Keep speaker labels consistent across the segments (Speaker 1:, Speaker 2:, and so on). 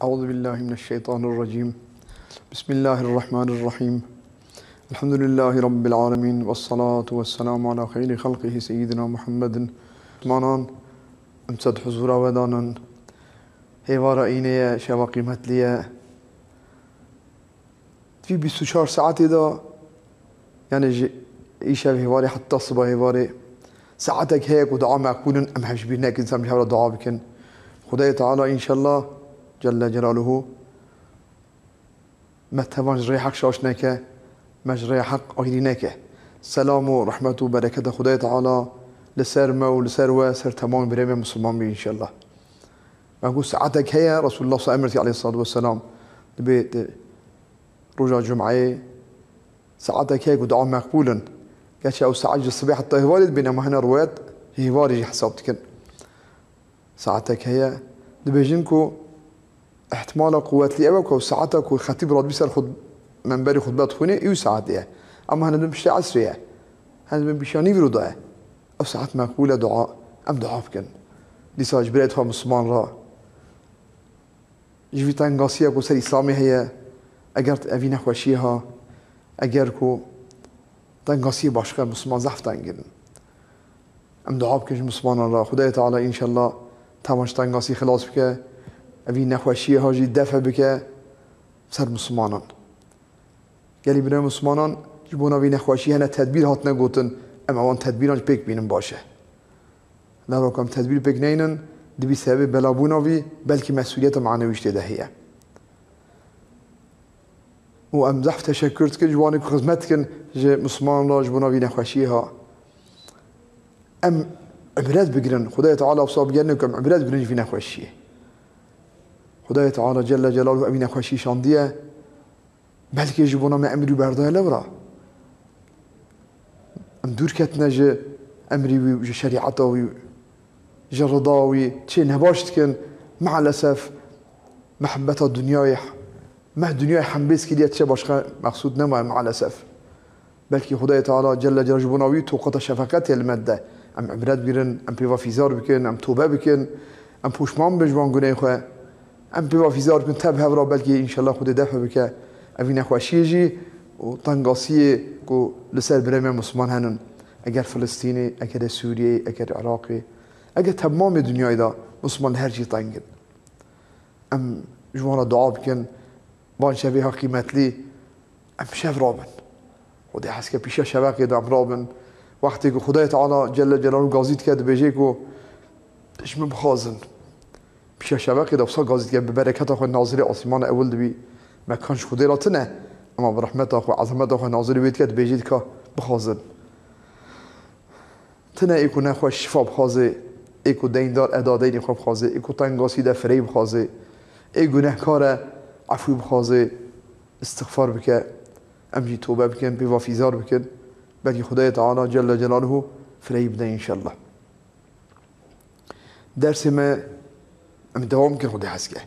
Speaker 1: أعوذ بالله من الشيطان الرجيم. بسم الله الرحمن الرحيم. الحمد لله رب العالمين والصلاة والسلام على خير خلقه سيدنا محمد. مانان امسد حضورا ودانن هیوارا اینه شوا قیمت لیه في 24 ساعة دا يعني إيش هيواري حتى صبح هيواري ساعتك هيك ودعاء مقبول أم حشبينك إنسان بحاول دعاء بكن خدای تعالى إن شاء الله جل جلاله متوان جري حق شاشنك مجري حق آيرينك سلام و رحمة و بركة خدای تعالى لسر ما ولسر وسر تمام بريم مسلمان بي إن شاء الله. أقول ساعتك هي رسول الله صلى الله عليه والسلام بيت رجع جمعة ساعتك هيك ودعاء مقبولا قالش أو ساعة الصباح حتى هوالد بينما هنا روايات هوالي حسابتكن ساعتك هي دبيجنكو احتمال قوات لي أوك وساعتك وخطيب راد بيسال خد منبري خطبات خوني يو ساعات إيه أما هنا بمشي عصرية هنا بمشاني برضاه أو ساعات مقبولة دعاء أم دعاء بكن لسا جبريتها مسلمان را جويتان قاسية كو سر إسلامي هي أجرت أفينا خوشيها أجركو تنقاسية باشقة مسلمان زحف تنقل أم دعاء بكن مسلمان را خدای تعالى إن شاء الله تماش تنقاسي خلاص بك أفينا خوشيها جي دفع بك سر مسلمانان قالي بنا مسلمانان جبونا فينا خوشيها هنا تدبير هاتنا قوتن أم اوان تدبيران بيك بينن باشه لا رقم تدبير بيك نينن دبي سبب بلابونا في بلكي مسؤولية معنويش تده هي وأم زحف تشكرت كن جوانك خدمتكن جي مسلمان را جبونا فينا خوشيها أم عبرات بقرن خدای تعالى وصاب جنكم عبرات بقرن فينا خوشيه خدای تعالى جل جلاله أبينا خوشي شانديه بلكي جبونا ما أمري برده لورا ام دور كتنا جي أمري وجي شريعته وجي رضاوي تشي نهباشت كن مع الأسف محبة الدنيا ما الدنيا حنبيس كده تشي باشخا مقصود نما مع الأسف بلكي خدای تعالى جل جلاله جبوناوي توقت شفقات المادة ام عبرات بيرن ام بيوا فيزار بكن ام توبة بكن ام بوشمان بجوان قناي خواه ام بيوا فيزار بكن تاب هفرا بلكي إن شاء الله خدای دفع بك أفينا خوشيجي وطنقاسية كو لسال برامي مسلمان هنن اگر فلسطيني اگر سوريا اگر عراقي اگر تمام الدنيا دا مسلمان هرجي طنقن ام جوانا دعا بكن بان شبيها قيمت لي ام شاف رابن خدای حسكا بيشا شباقي دا ام رابن وقتی که خدای تعالى جل جلاله قازيت كاد بيجي كو اش من بخازن بيشا شباقي دا بصا قازيت كاد ببركة اخو الناظري آسمان اول دبي ما كانش خدای راتنه اما برحمته اخو عظمته اخو ناظري بيت كاد بيجي كا بخازن تنه ایکو نخواه شفا بخوازه ایکو دیندار ادادین خواه بخوازه ایکو تنگاسی ده فری بخوازه ای گناهکار عفو بخوازه استغفار بکن امجی توبه بکن بوافیزار بکن بلکه خدای تعالی جل جلاله فری بده انشالله درس ما ام دوام کن خدای حسکه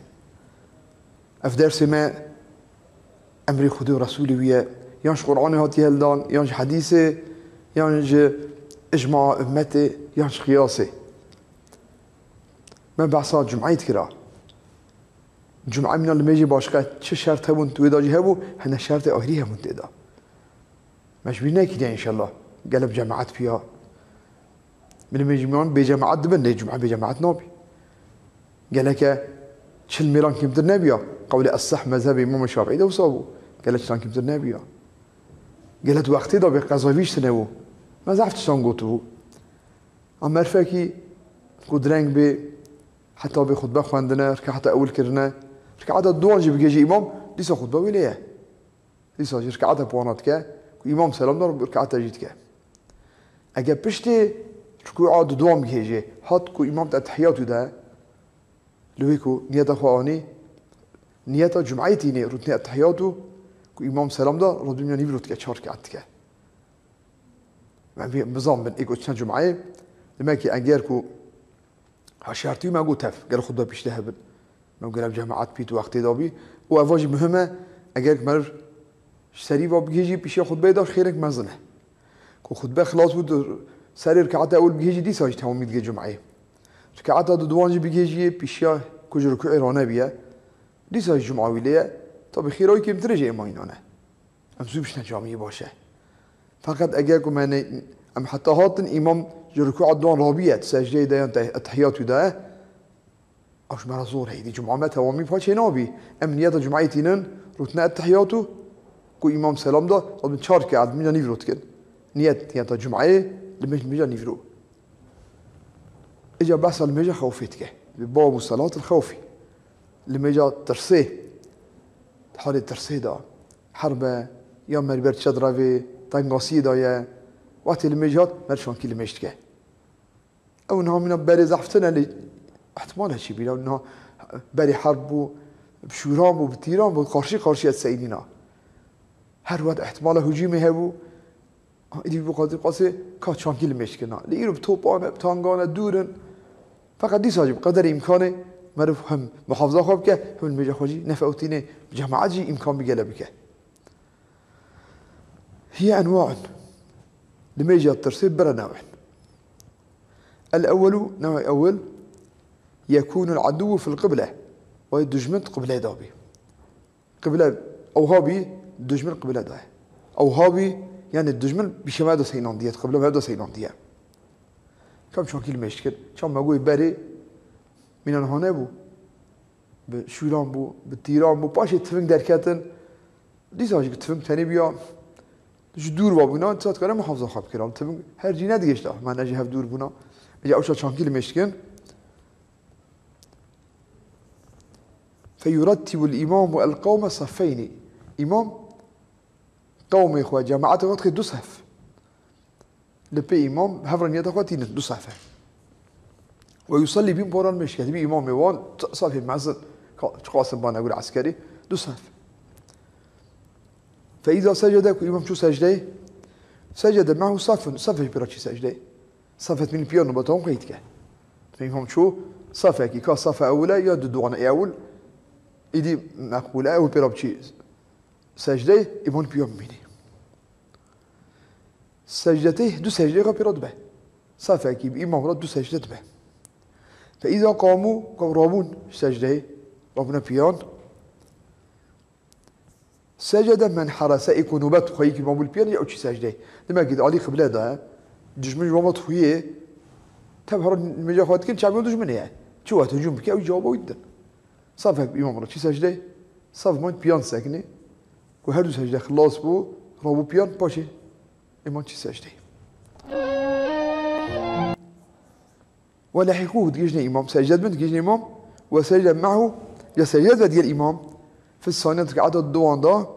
Speaker 1: اف درس ما امری خدای رسولی ویه یانش قرآن هاتی هلدان یانش حدیثه یانش اجماع امته یانش قیاسه من بحثا جمعیت کرا جمعه من اللي میجی باشقه چه شرط هبون توی داجی هبو هنه شرط آخری هبون تیدا مشبیر نکیده انشالله قلب جماعت بیا من میجی میان بی جماعت دبن نه جمعه بی جماعت نابی قالك چل میران کمتر نبیا قول الصح مذهب امام الشافعي ده وصابو قالك چلان کمتر نبیا قالت وقتی دا به قضاویش تنبو ما زعفتش تنقوتو اما ارفاكي قدرنگ به حتى به خطبه خواندنه ركعت اول كرنا ركعت دوان جي بيجي امام لسه خطبه ويليه لسه ركعت بوانات كه امام سلام دار ركعت جيت كه اگه پشتي ركوع دوام بيجي هات كو امام تحيات ده لويكو نيته خواني نيته جمعيتي ني ركن التحياتو كو امام سلام دار رد میانی برود که 4 ركعت كه من بزام بن ايكو چند جمعه دماكي اگر كو هاشارتي ما قلت تف قال خطبه بيشتها بن ما قال جماعات بيت وقت دابي وافاجي مهمه اگر مر سري با بيجي بيش خطبه داش خيرك مزنه كو خطبه خلاص بود سري ركعت اول بيجي دي ساج تمام جمعه ركعت دوانجي بيجي بيش كوج ركوع رانه بيه دیسا جمعه ویلیه تا بخیرایی که مترجه ایمانانه ام زوبش نجامی باشه فقط اگر که من ام حتی هاتن امام جركوع الدوان رابيات سجدة ديان التحيات ودا أوش مرزور هيدي جمعة ما توامي فاش نابي أمنيات جمعيتين روتنا التحياتو كو إمام سلام دا طب نشارك عاد ميجا نيفروت كن نيات جمعة لمش ميجا نيفرو إجا بس الميجا خوفتك بباب الصلاة الخوفي لميجا ترسيه حال الترسيه دا حربة يا مربرت شدرا في تنقاسي دا يا وقت الميجات مرشون كل مشتكه او انها من بري زحفتنا اللي احتمال هالشي بينا انها بري حرب بشورام وبتيران وقارشي السيدنا هر وقت احتمال هجومي هبو اللي بقدر قاسي كاتشان كل مشتكنا ليرو بتوبانه بتانغانه دورن فقط دي ساجب قدر امكانه معروف هم محافظه خوب که هم الميجا خوجي نفعوتينه جماعه جي امكان بقلبك هي انواع لما يجي الترسيب برا نوع الأول نوع أول يكون العدو في القبلة ويدجمنت قبلة دابي قبلة أو هابي دجمن قبلة ده أو هابي يعني الدجمن بشمادة سينان ديت قبلة مادة سينان ديت كم شو كل مشكل شو ما أقول بري من الهنا بو بشولان بو بالتيران بو باش يتفق دركاتن ليش هاجي تفهم تاني بيا دور بابونا تات كلام محافظة خاب كلام تبون هر جينا ديجش ده ما نجي هف دور بونا بيجي أوشا شانكيل مشكن فيرتب الإمام القوم صفين إمام قوم إخوة جماعة وقت دو صف لبي إمام هفرن يتقاتين دو صف ويصلي بهم بوران مشكل بي إمام وان صف معزل قاسم بان أقول عسكري دو صف فإذا سجد إمام شو سجده سجد معه صف براتشي سجده صفت من البيانو بتوم قيتك فإمام شو صفك كا صف أولى يا دوغان أول إدي مقبولة أول براتشي سجده إمام بيان مني سجدته دو سجده قبرات به صفك بإمام رد دو سجدة به فإذا قاموا رابون سجده رابون بيان سجد من حرس يكون بات خويك المامول بيان يا أوشي سجده لما قد علي قبله ده دجمن رومات خويه تبهر المجا خوات كن شعبيون دجمنيه شو هتهجم بك أو جوابه ويدا صافك بإمام رشي سجده صاف مان بيان ساكنه وهردو سجده خلاص بو رابو بيان باشي إمام شي سجده ولحقوه تجيجني إمام سجد من تجيجني إمام وسجد معه يسجد ديال الإمام في الثانية ركعات الدوان ده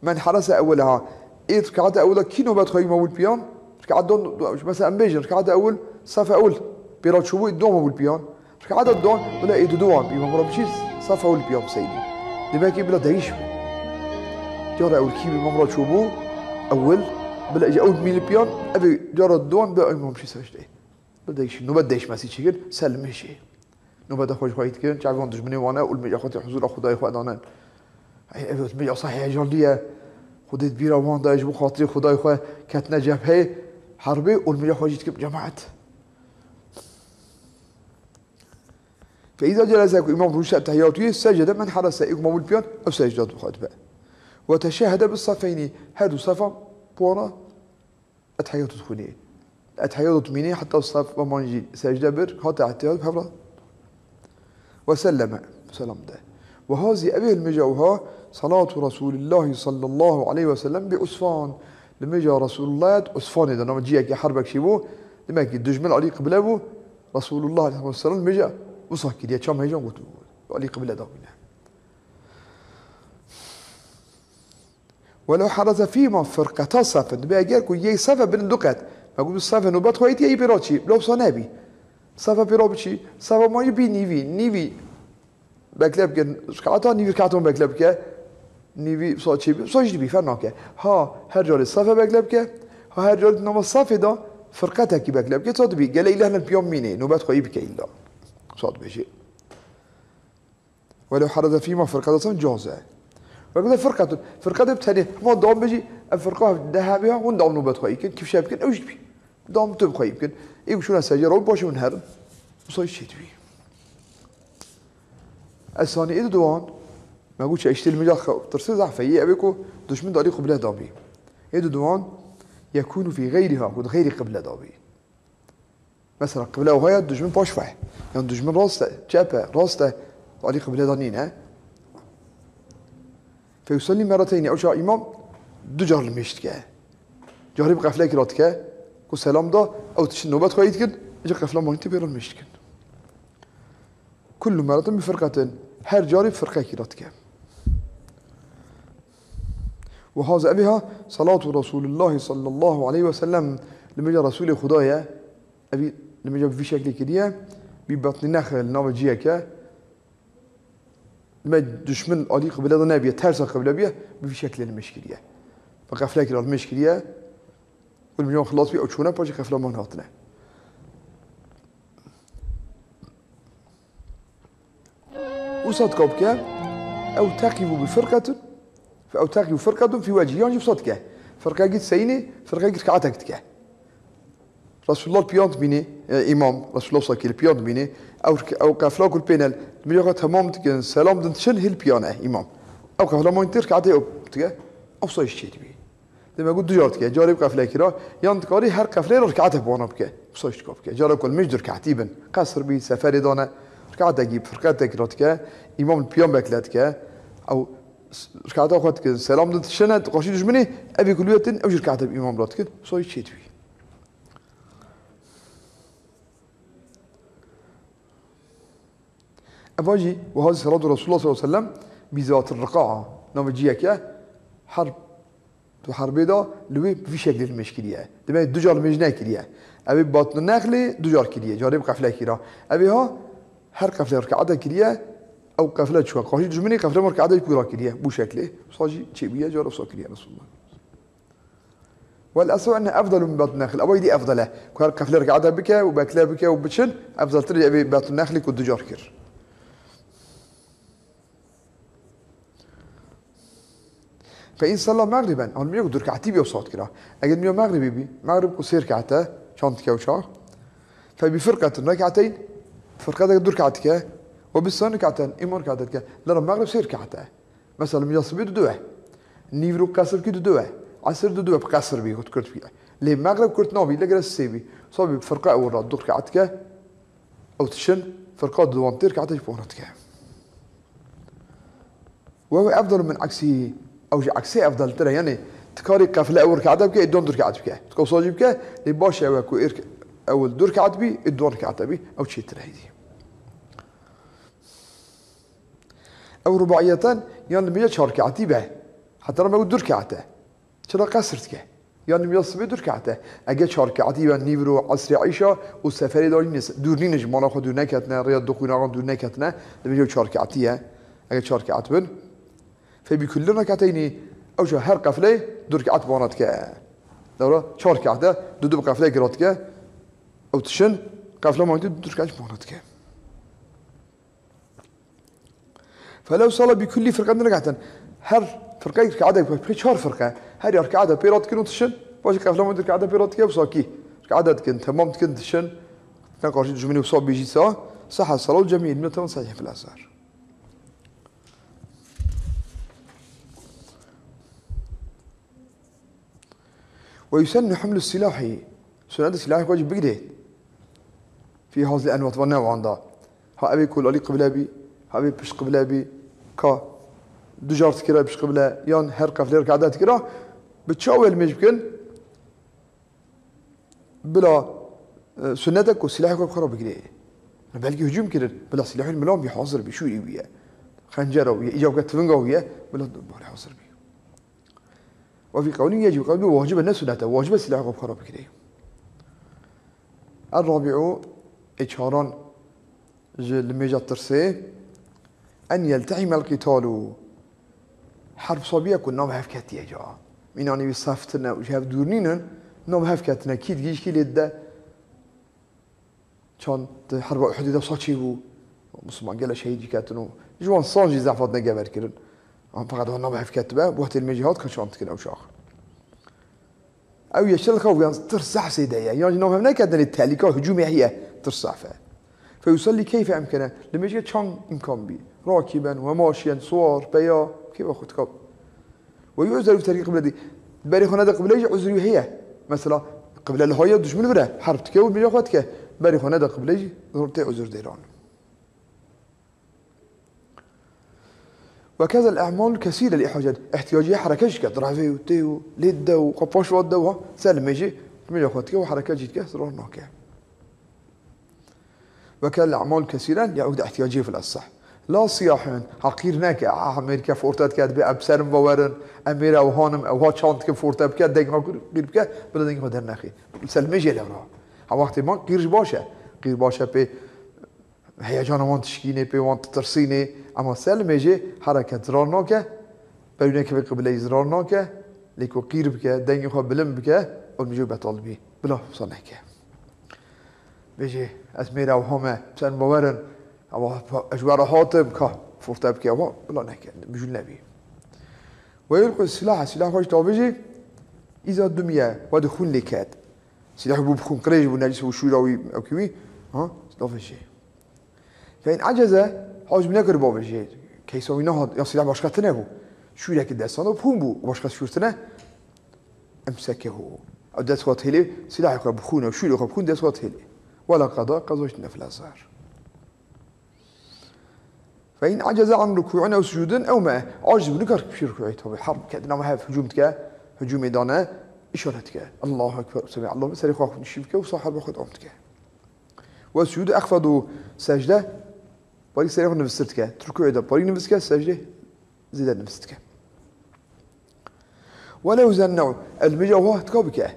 Speaker 1: من حرس أولها إيه ركعات أولها كينو بدخل مول بيان ركعات دون مثلا بيجي ركعات أول صف أول بيرات شوي الدوام مول بيان ركعات الدوان ولا إيه دوام بيمان ربشيز صف أول بيان سيدي لما كي بلا دايش جرى أول كي بيمان رات شوبو أول بلا إجا أول ميل بيان أبي جرى الدوان بلا إمام شي سجده بدايش نو بدايش مسي شيء سلم شيء نو بدا خوش خايت كان تعرفون دجمني وانا والمجا خوتي حضور خداي خدانا اي مجا صحيح جلديه خديت بيرا وان دايج بو خاطري خداي خو كاتنا جبهه حربي والمجا خوجيت كب جماعه فاذا جلس امام روش التحيات سجد من حرس امام البيان او سجد خطبه وتشهد بالصفين هادو صفا بورا التحيات تخوني التحيات مني حتى الصف وما نجي سجده بر حتى التحيات بحفظ وسلم سلام ده وهذه أبي المجاوها صلاة رسول الله صلى الله عليه وسلم بأسفان لما جاء رسول الله أسفان إذا لما جيك حربك شيبو لما كي دجمل علي قبله رسول الله عليه وسلم مجا وصاكي دي كم هيجان قلت علي قبله دابنا ولو حرز فيما فرقة صفا بقى جاكو يي صفا بين دقات ما قول الصفا نوبات خويت يي بيراتشي لو صنابي صفا بيراتشي صفا ما يبي نيفي بكلب كن ركعتها نيفي ركعتهم بكلب كه نيفي صوتشي صوتشي بي فرناكه ها هر جال الصفا بكلب كه ها هر جال نما الصفا ده فرقتها كي بكلب كه صوت بي قال إله لنا اليوم مينه نوبات خوي بك إلا صوت بشيء ولو حرز فيما فرقة صن جوزة وقلنا فرقة بتاني ما دام بيجي الفرقة ذهبها وندام نوبات خوي كيف شايف كن أوش بي دام تب خوي كن إيه وشو نسجل باش ونهر وصوت شيء بي الثاني إذا دوان ما قلتش اشتري المجال ترسي ضعفه هي أبيكو دشمن داري قبله دابي يدو دوان يكون في غيرها غير قبله دابي مثلا قبله وهي دشمن باش فح يعني دشمن راسته جابه راسته داري قبله دانين ها فيصلي مرتين أو شاء إمام دو جار المشتكى جاري بقفله كراتك كو سلام دا أو تشن نوبات خايد كن إجا قفله ما أنت بيرا المشتكى كل مرة بفرقة هر جاري بفرقة كراتك وهذا أبيها صلاة رسول الله صلى الله عليه وسلم لما جاء رسول خدايا أبي لما جاء في شكل كديه ببطن نخل نام جيكا لما دشمن علي قبل هذا نبيه ترس قبل بيه في شكل المشكلية فقفله كرات المشكلية والمليون خلاص بيه أو شونا باجي قفله ما نهاتنا وصدقوا بك أو تقفوا بفرقة أو تقفوا فرقة في وجه يعني بصدقه فرقة قد سيني فرقة قد كعتك رسول الله بيانت بيني إمام رسول الله صلى الله عليه وسلم بيني أو قفله كل بينال مليون تمام تكن سلام دنتشن هي البيانة إمام أو قفله ما ينتر كعتي أو تكه أو صايش شيء بيه لما قلت جارت كه جاري بقفله كرا ينتقاري هر قفله ركعته بوانا بكه صايش كوب كه جاري كل مجدر كعتيبا قصر بي سفر دانا ركعته جيب فرقته كرات كه إمام البيان بكلت كه أو ركعته أخذت كه سلام دنتشن تقاشي دشمني أبي كل يوم أو ركعته بإمام رات كه صايش شيء بيه أباجي وهذا صلاة رسول الله صلى الله عليه وسلم بذات الرقعة نام جيك حرب حرب دا لوي في شكل المشكلة دم دجار مجنى كليه أبي باطن النخل دجار كليه جاري بقفلة كرا أبي ها هر قفلة ركعة كليه أو قفلة شو قاشي جمني قفلة مركعة كورا كليه بو شكله صاجي شيء جار صا كليه رسول الله والأسوأ أنه أفضل من باطن النخل أبوي دي أفضله كهر قفلة ركعة بك وبكلا بك وبتشن أفضل تري أبي باطن النخل كدجار كر فإن صلى مغربا أو المية قدر كعتيبي وصوت كده أجد مية مغربي بي مغرب كسير كعته شانت كوشا فبفرقة ركعتين فرقة قدر كعتك وبالصن كعتين إمور كعتك لأن المغرب سير كعته مثلا مية صبي دوه نيفرو كسر كده دوه عصر دوه بكسر بيه قد كرت فيه ليه مغرب كرت نابي لقى السيبي صابي بفرقة أول رد دور كعتك أو تشن فرقة دوانتير كعتك بونتك وهو أفضل من عكسه أو عكسي أفضل ترى يعني تكاري قفلة أول ركعة بك إدون دور ركعة بك تكو صاجي بك لباش أو إرك أول دور ركعة بي إدون ركعة بي أو شيء ترى هذي أو رباعيتان يعني مية شركعتي به حتى لما يقول دور ركعته شرا قصرتك يعني مية صبي دور ركعته أجد شركعتي به نيفرو عصر عيشة والسفر دارين دورني نجمانا خد دور نكتنا رياض دخونا دور نكتنا لما شركعتيه أجد شركعت بن فبكل ركعتين أو شو هر قفلة دور ركعت بانتك دورة شهر ركعته دو قفلة قراتك أو تشن قفلة ما يدور دور ركعت بانتك فلو صلى بكل فرقة ركعة هر فرقة ركعته بكل شهر فرقة هر ركعته بيراتك وتشن باش قفلة ما يدور ركعته بيراتك وصاكي ركعته كن تمام كن تشن كان قاشي جميل وصاب بيجي صح الصلاة الجميل من صحيح في الأزهر ويسن حمل السلاح سنة السلاح واجب بقده في هذه الأنواع والنوع عنده ها أبي كل علي قبلابي ها أبي بش قبلابي كا دجار تكرا بش قبلا يان هر قفل ركعة تكرا بتشاول مجبكن بلا سنتك وسلاحك وخرا بقده بلقي هجوم كده بلا سلاح الملام بيحاصر بشوي وياه خنجره وياه إجابة تفنقه وياه بلا دبار حاصر بيه وفي قوله يجب قوله واجب الناس سنته واجب السلاح وخرا بقده الرابع إشهارا لميجا الترسي أن يلتحم القتال حرب صبية كل نوم هفكات يجا من أن يصفتنا وشاف دورنين نوم هفكاتنا كيد جيش كي لده كان حرب أحد ده صاتشي هو مسلمان قال شهيد كاتنو جوان صانجي زعفاتنا جبر كرن فقط هو نوم هفكات بقى بوقت المجهات كان شانت كده وشاخ أو يشتغل خوف يعني ترسح سيدايا يعني نوم هناك كان التاليكا هجومية هي ترسح فيها فيصلي كيف أمكنه لما يجي شان إمكان بي راكبا وماشيا صور بيا كيف أخذ كاب ويعذر في طريق قبلتي بري خنا ده قبلي عذري هي مثلا قبل اللي هي دشمن بره حربتك ومن أخوتك بري خنا ده قبلي ضربت عذر ديران وكذا الأعمال كثيرة لإحاجات احتياجية حركة كده درافي وتيو ليدا وقباش ودوها سالم يجي من أخوتك وحركة جيت كده روناك وكان الأعمال كثيرا يعود احتياجية في الأصح لا صياحا حقير ناك أمريكا فورتات كاد بأبسر مبارن أميرا أو هانم أو هات شانت كفورتات كاد دينك قير بك بلا دينك هدر ناخي سلمي جل أورا وقت ما قيرش باشا بي هيجان وان تشكيني بي وان ترسيني أما سلمي جي حركة راناك بينك بقبل إزرارناك ليكو قير بك دينك خو بلم بك والمجيب بطالبي بلا صنعك بيجي أسميرا وهما بسن مبارن أو أجوار حاطب كه فورتاب كي أو بلا نك بيجون نبي ويلقي السلاح واش تابجي إذا الدمية ودخول لكاد سلاح بخون قريج ونجس وشوراوي أو كوي ها تابجي فإن عجز حاج من يقرب بابجي كيسوي نهض يا سلاح باش كتنه شو لك الدستان وبخون بو باش كشورتنا أمسكه أو دسوات هلي سلاح يقرب بخونه وشو يقرب بخون دسوات هلي ولا قضاش نفل أزهر فإن عجز عن ركوعنا وسجودا أو ما عاجز بنكر في ركوعته بحرب كأننا ما في هجوم دانا إشارتك الله أكبر سمع الله سري خاف نشيفك وصاحب أخذ أمتك والسجود أخفض سجدة بري سري خاف نفستك تركوع ده بري نفسك سجدة زيد نفستك ولو زنوا المجاوه تكابك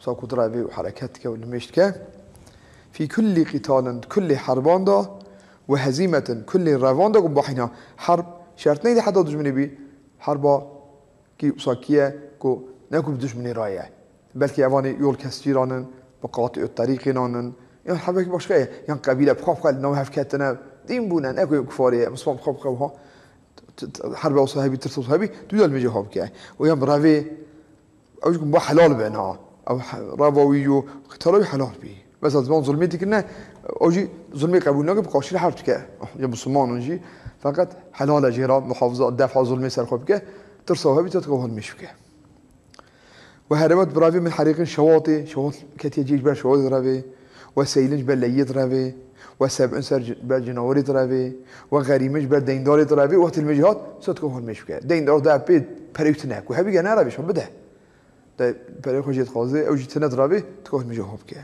Speaker 1: ساقو درابي وحركاتك والمشتك في كل قتال كل حربان دا وهزيمة كل روان دا قبحنا حرب شرط نيدي حتى دشمني بي حربا كي ساكية كو نكو بدشمني راية بلكي اواني يول كستيرانن بقاطع الطريق نانن يعني حربا كي باشكاية يعني قبيلة بخاف قال نو هفكاتنا دين بونا نكو كفارية مسلم بخاف قوها حربا وصاحبي ترسل صاحبي دودا المجهاب كي ويام رافي او يكون با حلال بينها او رافويو قتالوي حلال بي بس زمان ظلميتي كنا اوجي ظلمي قبولنا بقاشي حربتك يا مسلمان نجي فقط حلال جيرا محافظه دفع ظلمي سرخوبك ترسوها بتتقوه المشفكه وهربت برافي من حريق شواطئ كتي جيج بر شواطئ رافي وسيلنج بر ليت رافي وسبع سر بر جناوري رافي وغريمج بر ديندار رافي وقت المجهات ستقوه المشفكه ديندار ده بيت بريوتناك وهبي انا رافي شو بده ده بري خوجيت خازي او جيت ندرافي تقوه المجهوبك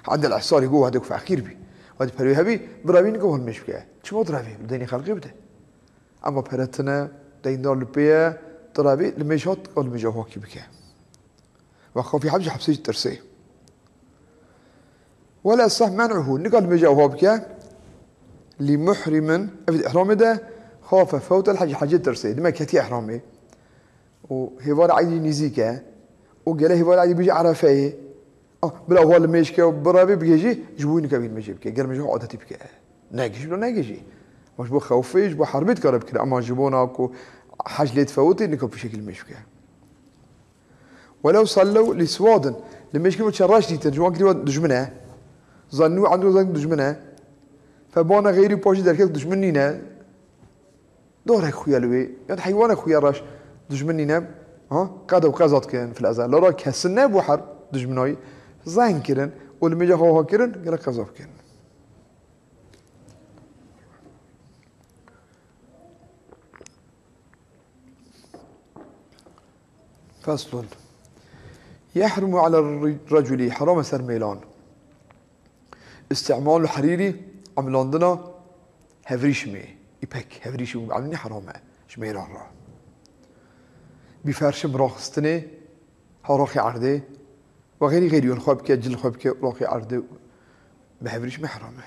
Speaker 1: عند الأحصار يقول هذاك فأخير بي وهذا بري هبي برابين يقول مش بكاه شو درافي بديني خلقي بده أما برتنا دين دار لبيا درافي المجهود قال مجهود كي بكاه وخاف في حبش حبسي ترسي ولا صح منعه نقال مجهود بكاه لمحرم أبد إحرام ده خاف فوت الحج حاجة ترسي لما كتي إحرامي وهوار عادي نزيكه وقال هوار عادي بيجي عرفه بلا هو اللي ماشي برابي بيجي جبوني كابين ماشي بكي قال ماشي عادتي بكي ناقش ولا ناقشي مش بو خوفيش بو حربيت قرب كده اما جبونا اكو حاج لي تفوتي انكم بشكل ماشي بكي ولو صلوا لسواد لما يشكي متشراش دي ترجمه كده دجمنه ظنوا عنده ظن دجمنه فبانا غيري بوجي درك دجمنينا دورك خويا لوي يعني حيوانك خويا راش دجمنينا ها قاد وقازات كان في الازال لو راك حسنا بو حرب دجمناي زين كرن والمجا هو كرن قال قذف كرن فصل يحرم على الرجل حرام سرميلان استعمال الحريري عملاندنا هفريشمي إبك هفريشمي عملني حرامه شميلان را بفرشم راخستني هراخي عرضي وغيري يون خوابك جل خوابك راخي عرضي بهفريش محرمه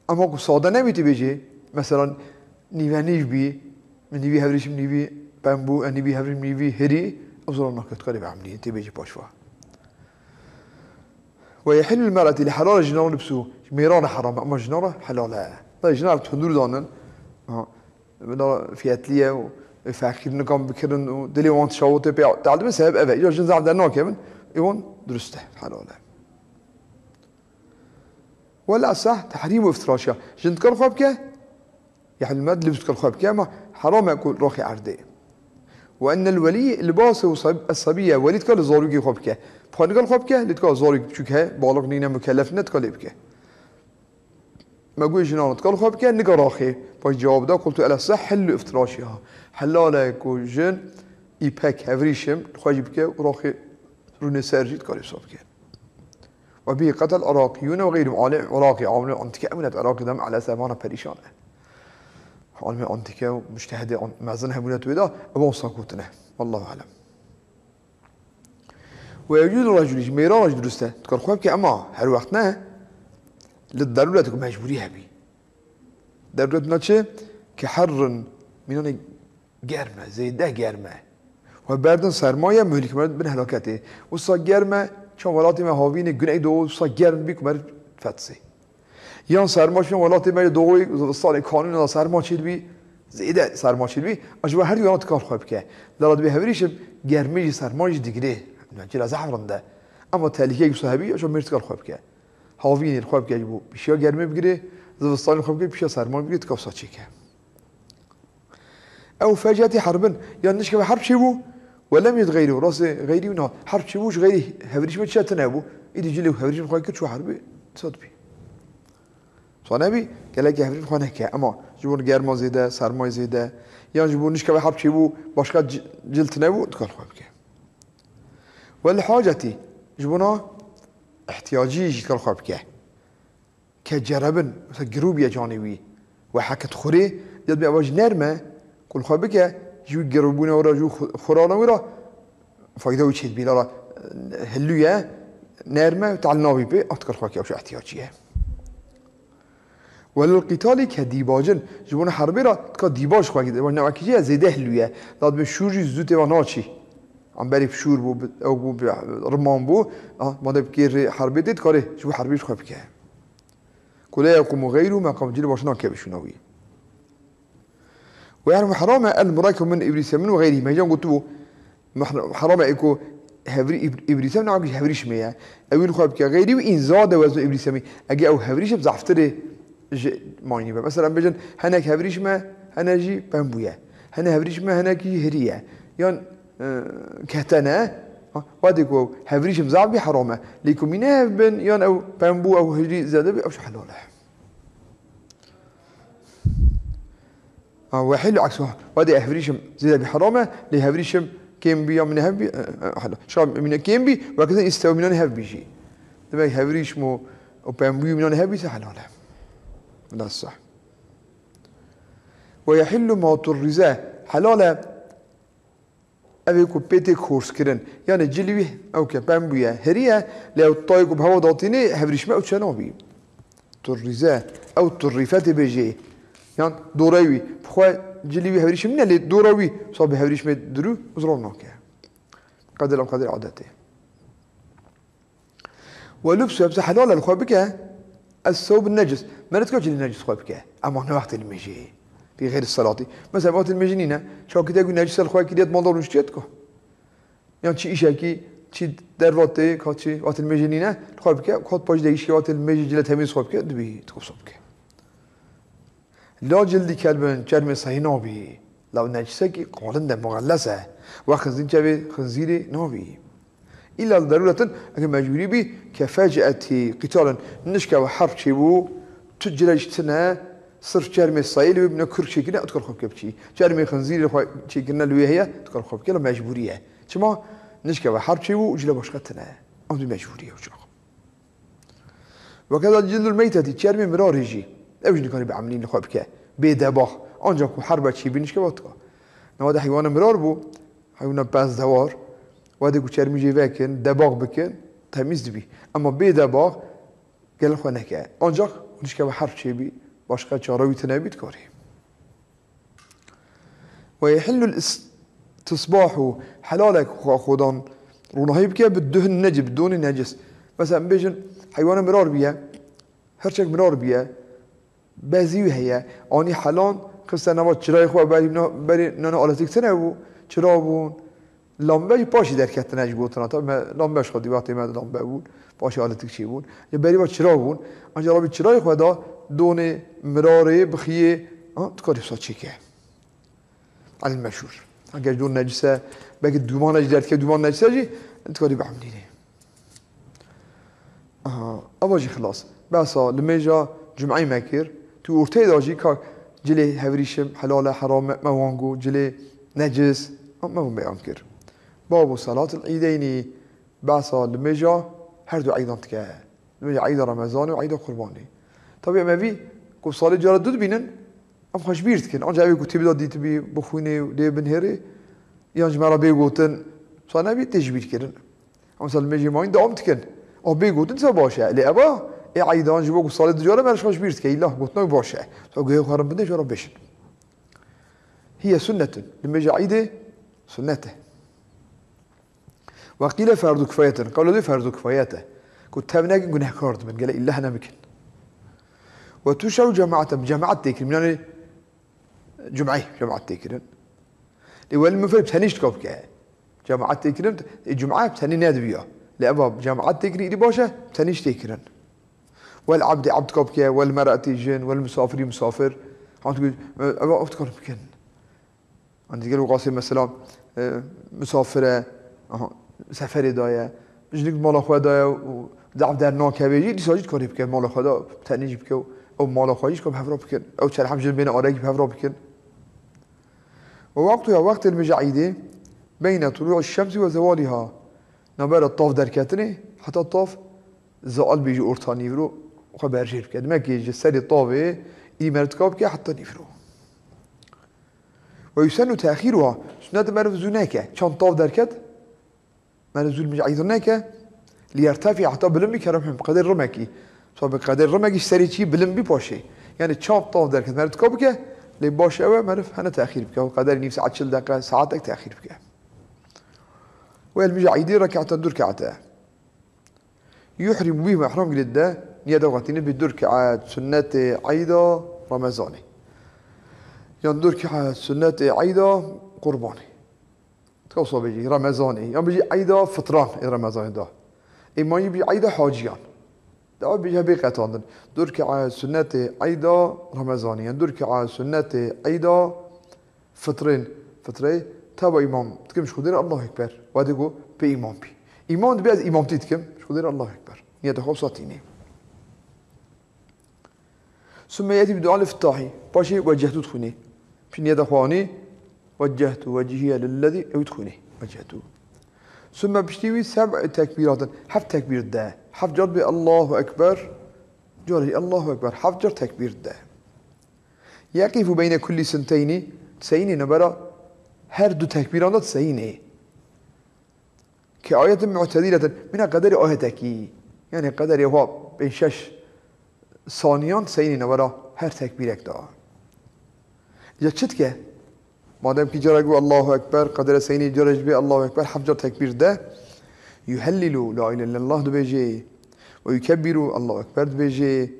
Speaker 1: اما کو ساده نمیتی بيجي مثلا نيفانيش بي من نيفي هفريش من نيفي بامبو نيفي هفريش من نيفي هري افضل انك تقرب عملي انت بيجي باشوا ويحل المرأة لحلال جنار لبسو ميران حرام اما جنار حلال طيب جنار تندور دانن في اتليه فاخر نقام بكرن ودلي وانت شاوطي بيع تعلم سبب ابا اجا جنز عندنا كمان يون درسته حلاله ولا صح تحريم وافتراشها جنت كل خواب كه يعني المد لبس كل خواب كه ما حرام يكون راخي عرضه وان الولي لباس الصبيه وليد كل زوروجي خواب كه بخوان كل خواب كه ليد كل زوروج بشوكه بالغ نينا مكلف نت كل يبكه ما قول جنان كل خواب كه نقا راخي باش جواب ده قلت على صح حل افتراشها حلاله يكون جن يبك هفريشم خواجي بكه وراخي رون سرجيت كل يصاب كه وبه قتل عراقيون وغيرهم عالم عراقي عامل أنتيكا أمونة عراقي دم على سبانة بريشانة عالم أنتيكا ومجتهد معزنها أمونة ودا أبو ساكوتنا والله أعلم ويوجد الرجل ميرا رجل درسته تقول خوابك أما هل وقتنا للضرورة تكون مجبوريها بي ضرورتنا شيء كحر من جرمة زي ده جرمة وبردن سرمایه مهلك مرد بن هلاكته وصا جرمه چون ولاتی ما هاوین گناه دو صا گرم بی کمر فتسی یان سرماش من ولاتی ما دوی سال قانون لا سرما چید بی زیده سرما چید بی اجوا هر یانت کار خوب که دارد به هوریش گرمی سرماش دیگره نجیل از حرنده اما تالیکه صاحبی اجوا مرد کار خوب که هاوین خوب که بو بیشیا گرمی بگیره زوستان خوب که بیشیا سرما بگیره تکافسا چیکه او فاجأة حرب يعني نشكي حرب شبو ولم يتغيروا راس غيري ونها حرب شبوش غيري هفريش ما تشاتنا ابو ايدي جلي هفريش مخاي كل شو حرب تصدبي صنابي قال لك هفريش مخانا هكا اما جبون جرما زيده سرماي زيده يعني جبون نشكي حرب شبو باشقا جلتنا ابو تقال خوابك والحاجتي جبونا احتياجي تقال خوابك كجربن مثل جروب يا جانبي وحكت خوري يد بأواج نرمه كل خوابك جو جربونا ورا جو خرانا ورا فايدة وشيد بيلا را هلويا نرمة تعلنا بيه أذكر خوابك أوش احتياجيه وللقتال كديباجن جبنا حربي را تكا ديباج خوابك وانا وكيجي زيده هلويا داد بشوري زوته وناشي عم بري بشور بو أو بو رمان بو ما ده بكير حربي ديت كاره شو حربيش خوابك كلها يقوم غيره ما قام جيل باشنا كبشوناوي ويعني حرام المراكب من إبليس من وغيره ما يجون قلتوا حرام إيكو هفري إبليس من عقش هفريش ميا أقول خوابك غيري وإن زاد وزن إبليس مي أجي أو هفريش بزعفتره مايني مثلا بجن هناك هفريش ما هناجي بامبويا هنا هفريش ما هناكي هريا يعني كهتنا واديكو هفريش مزعبي حرامه ليكم ينهب بن يعني أو بامبو أو هري زاد أو شو حلاله وحلو عكسه وادي هفريشم زي بحرامه لهفريشم كيم بي من هبي حلو شاب من كيم بي وكذا يستوي من هبي شيء تبي هفريش مو وبامبي من هبي سهل ولا لا صح ويحل ما طرزه حلاله أبيكو بيتي كورس كرن يعني جلوي أو كبامبيا هريا لو طايقو بهوا ضاطيني هفريش ما أوتشانوبي طرزه أو طريفات بيجي يعني دوراوي بخوا جلوي هفريش من اللي دوراوي صاب هفريش ما درو وزروناك قدر قدر عادته ولبس يبس حلال الخوابك الثوب النجس ما نتكلم النجس خوابك أما هنا وقت المجي في غير الصلاة مثلا وقت المجنينة شو كده يقول نجس الخوابك كده ما ضروري نشتيتكو يعني شيء إشاكي شيء دروته كاتشي وقت المجنينة الخوابك خد باش دايش وقت المجي جلت همين خوابك دبي تكوسبك لا جلدي كلبن جرم صحيح نابي لو نجسه كي قالن ده مغلسه وخنزير جبه خنزيري نابي إلا الضرورة أكيد مجبوري بي كفاجأة قتالا نشكا وحرب شيبو تجلج سنة صرف جرم الصايل وابن كر شيء كنا أذكر خوب كبشي جرم خنزير شيء كنا اللي هي أذكر خوب كلا مجبورية شما نشكا وحرب شيبو وجلا باشقتنا أمد مجبورية وجلا وكذا جلد الميتة جرم مرار يجي اوش نكاني بعملين خوابك بيدباخ آنجا كو حربة چي بينش که باتقا نواده حيوان مرار بو حيوان باز دوار واده كو چرمي جي وكن دباغ بكن تميز بي اما بيدباخ قال خو نكا آنجا نش که حرب چي بي باشقا چاراوي تنابيت كاري ويحل الاستصباح حلالك خودان رونهي بك بالدهن نجي بدون نجس مثلا بيجن حيوان مرار بيا هرچك مرار بيا بعضی هیا آنی حالان خسته نبود چرای خواب بری نه آلتیک تنه بو چرا بون لامبه پاشی در کتنش گوتنا تا لامبهش خودی وقتی من لامبه بود پاشی آلتیک چی بود یا بری با چراغ بود آنجا رابی چراغ خدا دون مراره بخیه تکاری بسا چی که علی المشهور اگر دون نجسه بگه دومان نجس درد که دومان نجسه جی تکاری بعملینه أواجي خلاص بس لميجا جمعي مكر تو أرتي داجي كا جلي هوريشم حلال حرام ما وانجو جلي نجس ما هو بيانكر بابو صلاة العيدين بس لميجا هر دو عيدان تكا لميجا عيد رمضان وعيد قرباني طبيعي ما في كو صلاة جارة دود بينن أم خش بيرت كن أنجا أبي كتير بدأ دي تبي بخوني ولي بنهري يانج مرا بيقولن صار نبي تجبير كرن أم صار لميجا ما يندام تكن او بگوتن سه باشه لی ابا ای عیدان جبو کو سال دجاره مرش خوش بیرت که الله گوتنا باشه تو گه خرم بده جرا بشن هي سنة لما جاء عيده سنته وقيل فرض كفاية قالوا لي فرض كفايته كنت تبناك جنه كارد من قال إلا أنا مكن وتشعر جماعة تكرم يعني جماعة تكرم لو المفرد بتهنيش تكوبك جماعة تكرم الجمعة بتهني نادبيها لأباب جماعة تكري دي باشا بتهنيش تكرم والعبد عبد كوبك والمرأة تيجن والمسافر مسافر هون تقول أبا أفتكر مكن عندي قالوا قاسم مثلا مسافرة سفر داية بجنك مال خدا داية ودعف در ناكبيجي دي ساجد كاري بكن مال خدا تنيج بكن أو مال خواهيش كم هفرا بكن أو تشرح بجن بين آراجي بهفرا بكن ووقتها وقت المجاعيدة بين طلوع الشمس وزوالها نبر الطاف در كتني حتى الطاف زال بيجي أورتاني فرو وخبر جير بكن ما كيجي السري الطافة إي مرتكاب كي حتى نفرو ويسن تأخيرها سنة مرفزوناك كان طاف دركت مرفزون مش عيدناك ليرتفع حتى بلمي كرم بقدر رمكي صار بقدر رمكي سري شيء بلمي باشي يعني كان طاف دركت مرتكابك اللي باش أوي مرف هنا تأخير بك وقدر نفس ساعات شل دقيقة ساعتك تأخير بك والمجا عيدي ركعتين دور كعتة يحرم بهم إحرام جلده نيادة وقتين بالدور كعات سنة عيدة رمضاني يندور كحا سنة عيدة قرباني توصل بيجي رمضاني يوم بيجي عيدة فطران رمضان ده إما يبي عيدة حاجيان ده بيجي بيقطعن دور كحا سنة عيدة رمضاني يندور كحا سنة عيدة فطرين تابع إمام تكم شو خدير الله أكبر وادقو بإمام بي إمام بيز إمام تتكم شو خدير الله أكبر نيته خبصاتيني ثم يأتي بدعاء الافتتاحي باشي وجهت تخوني في نية أخواني وجهت وجهي للذي يدخوني وجهته ثم بشتوي 7 تكبيرات حف تكبير ده حف جر الله أكبر جاري الله أكبر حف جر تكبير ده يقف بين كل سنتين 90 نبرة هر دو تكبيرات 90 كآية معتدلة من قدر آيتكي يعني قدر هو بين 6 ثانيان 90 نبرة هر تكبيرك ده إذا شتكه مادام كي جرى الله أكبر قدر سيني جرج بي الله أكبر حفجر تكبير ده يهللوا لا إله إلا الله بيجي ويكبروا الله أكبر بيجي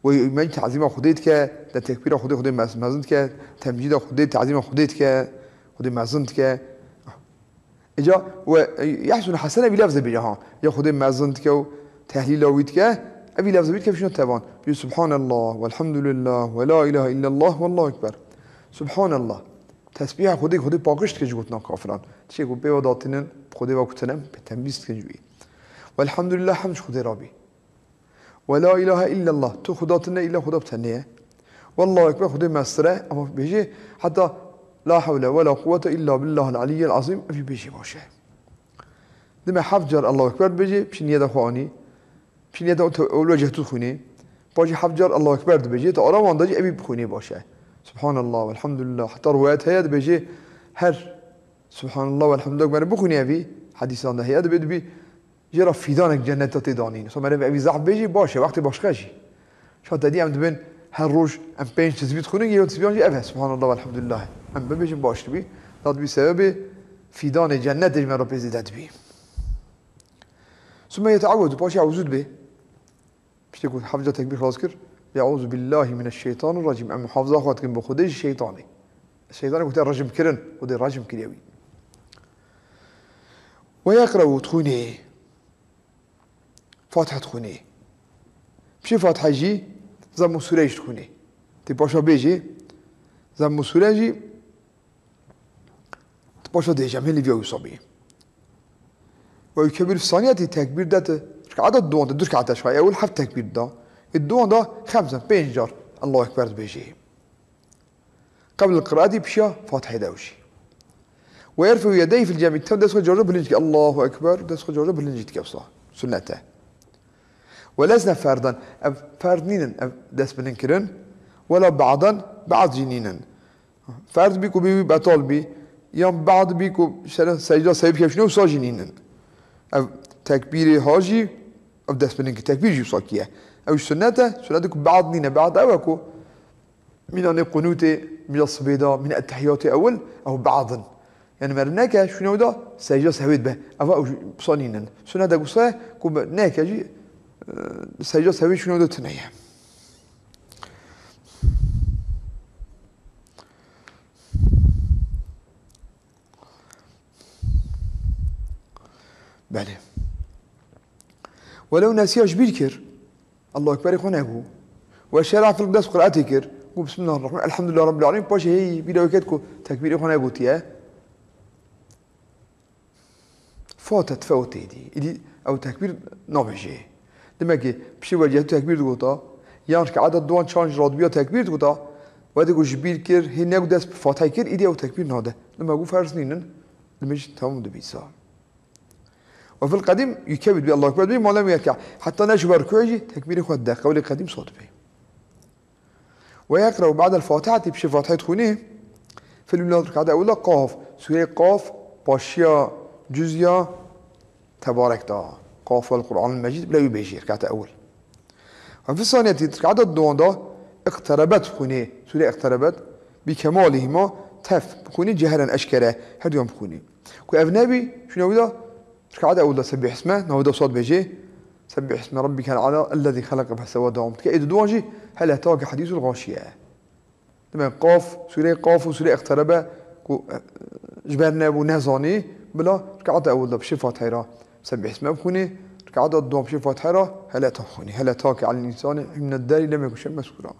Speaker 1: ويمجد تعظيم خديتك ده تكبير خديت مازنتك تمجيد خديت تعظيم خديتك خديت مازنتك إجا ويحسن حسنة بلفظ بيجها يا خديت مازنتك وتهليل ويتك أبي لفظ بيتك شنو تبان سبحان الله والحمد لله ولا إله إلا الله والله أكبر سبحان الله تسبيح خودی پاکشت که جوتنا کافران چه گو به وداتنن خودی و کتنم به تنبیست که جوی والحمد لله حمش خودی رابی ولا اله الا الله تو خداتنا الا خدا بتنیه والله اکبر خودی مستره اما بيجي حتى لا حول ولا قوه الا بالله العلي العظيم في بيجي باشه لما حفجر الله اكبر بيجي بشين يد اخواني بشين يد اول وجه تخوني باجي حفجر الله اكبر بيجي تا آرام انداجي ابي بخوني باشه سبحان الله والحمد لله حتى روايات هيا بيجي هر سبحان الله والحمد لله بخوني ابي حديثان هيا بي جرى في دانك جنة تدانين سو مرة ابي زعب بيجي باشه وقت باشقاشي شو تدي ام دبن هر روج ام بينج تثبيت خوني يو تثبيت ابي سبحان الله والحمد لله ام بيجي باش بي داد بسبب في دان جنة مرة بيزيد بي ثم يتعود باش يعوذ به مش تقول حفظة تكبير خلاص كر يعوذ بالله من الشيطان الرجيم أم حافظة أخواتكم بخديج الشيطاني الشيطان يقول الرجم كرن ودي الرجم كريوي ويقرأ تخوني فاتحة تخوني بشي فاتحة جي زمو سوريج تخوني تباشا بيجي زمو سوريجي تباشا ديجا من اللي فيه يصابي ويكبر في ثانية تكبير ده عدد دوان ده دوش كعدد شوي أول حرف تكبير ده الدوان ده 5 بينجر الله أكبر بيجي قبل القراءة بشا فاتحة دوشي ويرفع يديه في الجامع التام دسخ جرب لنجك الله أكبر دسخ جرب لنجك كبصة سنته ولسنا فردا فردنين دس بننكرن ولا بعضا بعض جنينا فرد بيكو بي بطال بي يوم بعض بيكو سجدة سيب كيف شنو ساجنينا تكبيري هاجي أو دس بننك تكبير جو ساكيه أو سنته بعض نينا بعض أو أكو من أن قنوتي من الصبيدة من التحيات أول أو بعضا يعني مرناك شنو ده سجدة سويت به أو بصانينا سنته قصة كوب ناك جي سجدة سويت شنو ده تنيه بله ولو ناسياش بيذكر الله أكبر يكون أبوه والشارع في القداس قراءته كر وبسم الله الرحمن الحمد لله رب العالمين باش هي بيدوكتكو تكبير يكون أبوه تيا فاتت فوتي دي أو تكبير نابجي دماغي بشي وجه تكبير دوتا يانش كعدد دوان شانج راد بيا تكبير دوتا وادي جو جبير كر هي نقدس بفاتحة كر إيدي أو تكبير ناده لما جو فرسنين لما يجي تمام دبيسا وفي القديم يكبر بالله أكبر به ما لم يركع حتى نشوف ركوعه تكبير خد قول القديم صوت به ويقرأ بعد الفاتحة بشي فاتحة خونه في الأولى الركعة الأولى قاف سورة قاف باشيا جزيا تبارك دا قاف والقرآن المجيد بلا يبيجي ركعة أول وفي الثانية الركعة الدوان دا اقتربت خونه سورة اقتربت بكمالهما تف خونه جهرا أشكره هر يوم خونه كأفنبي شنو ده ركعة أولى سبح اسمه نهودا صوت بيجي سبح اسم ربك الأعلى الذي خلق فسوى دوام كأيد دوانجي هل أتاك حديث الغاشية لما قاف سورة قاف وسورة اقترب جبرنا ونهزاني بلا ركعة أولى بشفات حيرة سبح اسمه بخوني ركعة الدوام بشفات حيرة هل أتاخوني هل أتاك على الإنسان من الدار لم يكن شيء مسكورا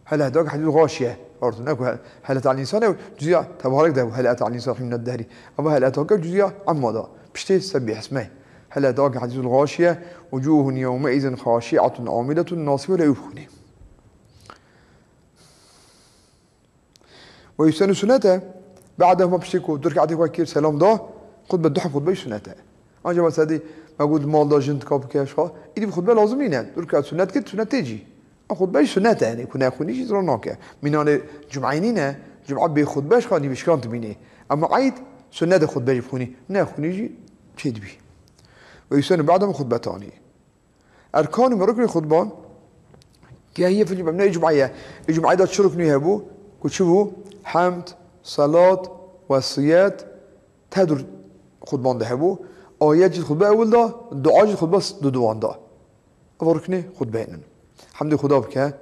Speaker 1: هل أتاك حديث الغاشية أردناك هل أتى على الإنسان جزية تبارك ده هل أتى على الإنسان من الدهر أما هل أتاك جزية عن ماذا بشتي سبح اسمه هل أتاك حديث الغاشية وجوه يومئذ خاشعة عاملة ناصبة لا يبخوني ويسن سنته بعده ما بشتكو درك عتيك وكير سلام ده خد بدحف خد بيش سنته أنا جماعة سادي ما قلت مال ده جنت كاب كاشخا إيدي بخد لازم لينا درك سنة كده سنة تيجي أخذ باش سنته يعني كنا أخوني شيء زرناك من أنا جمعينينا جمعة بيخد باش خاني بيشكان تبيني أما عيد سنة خد باش بخوني نأخوني شيء شيء تبي ويسن بعدهم خطبة تاني أركان مركن خطبان كي هي في الجمعة من الجمعة ده تشركني هبو كتشوفوا حمد صلاة وصيات تهدر خطبان ده هبو آيات خطبة أول ده دعاء خطبة دوان ده أفركني خطبين حمد خدا بك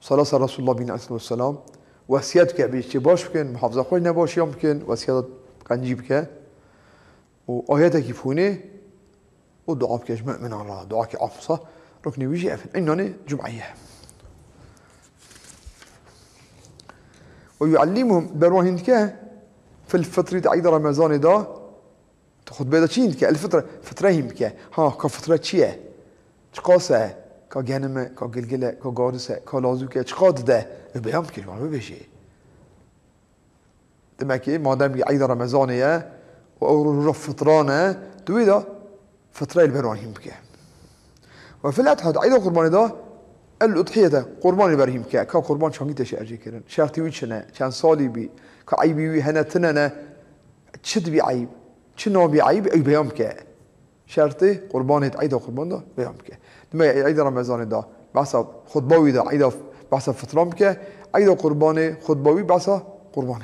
Speaker 1: صلاة رسول الله بين عليه السلام وصيات بك بيش باش بكن محافظة خوش نباش يوم بكن وصيات قنجي بك وآياتك يفوني ودعاء بك جمع من الله دعاءك عفصة ركني ويجي أفن إنني جمعية ويعلمهم بروهن كه في الفترة عيد رمضان ده تاخذ بيدا شين كه الفترة فترهم كه ها كفترة شيء تقاسة كجنمة كجلجلة كجارسة كلازو كه تقاد ده بيام كه ما بيجي دمكي ما دام عيد رمضان يا وأور فطرانة تويدا فترة البروهن كه وفي الأضحى عيد القربان ده الأضحية قربان إبراهيم كقربان شانجي تشارجي كرن شرطي ويشنا كان صالي بي كعيبي ويهنا تننا تشد بعيب شنو بعيب أي بيوم شرطي قربان عيد قربان ده بيوم لما عيد رمضان ده بعث خطبوي ده عيد بعث فطرام عيد قربان خطبوي بعث قربان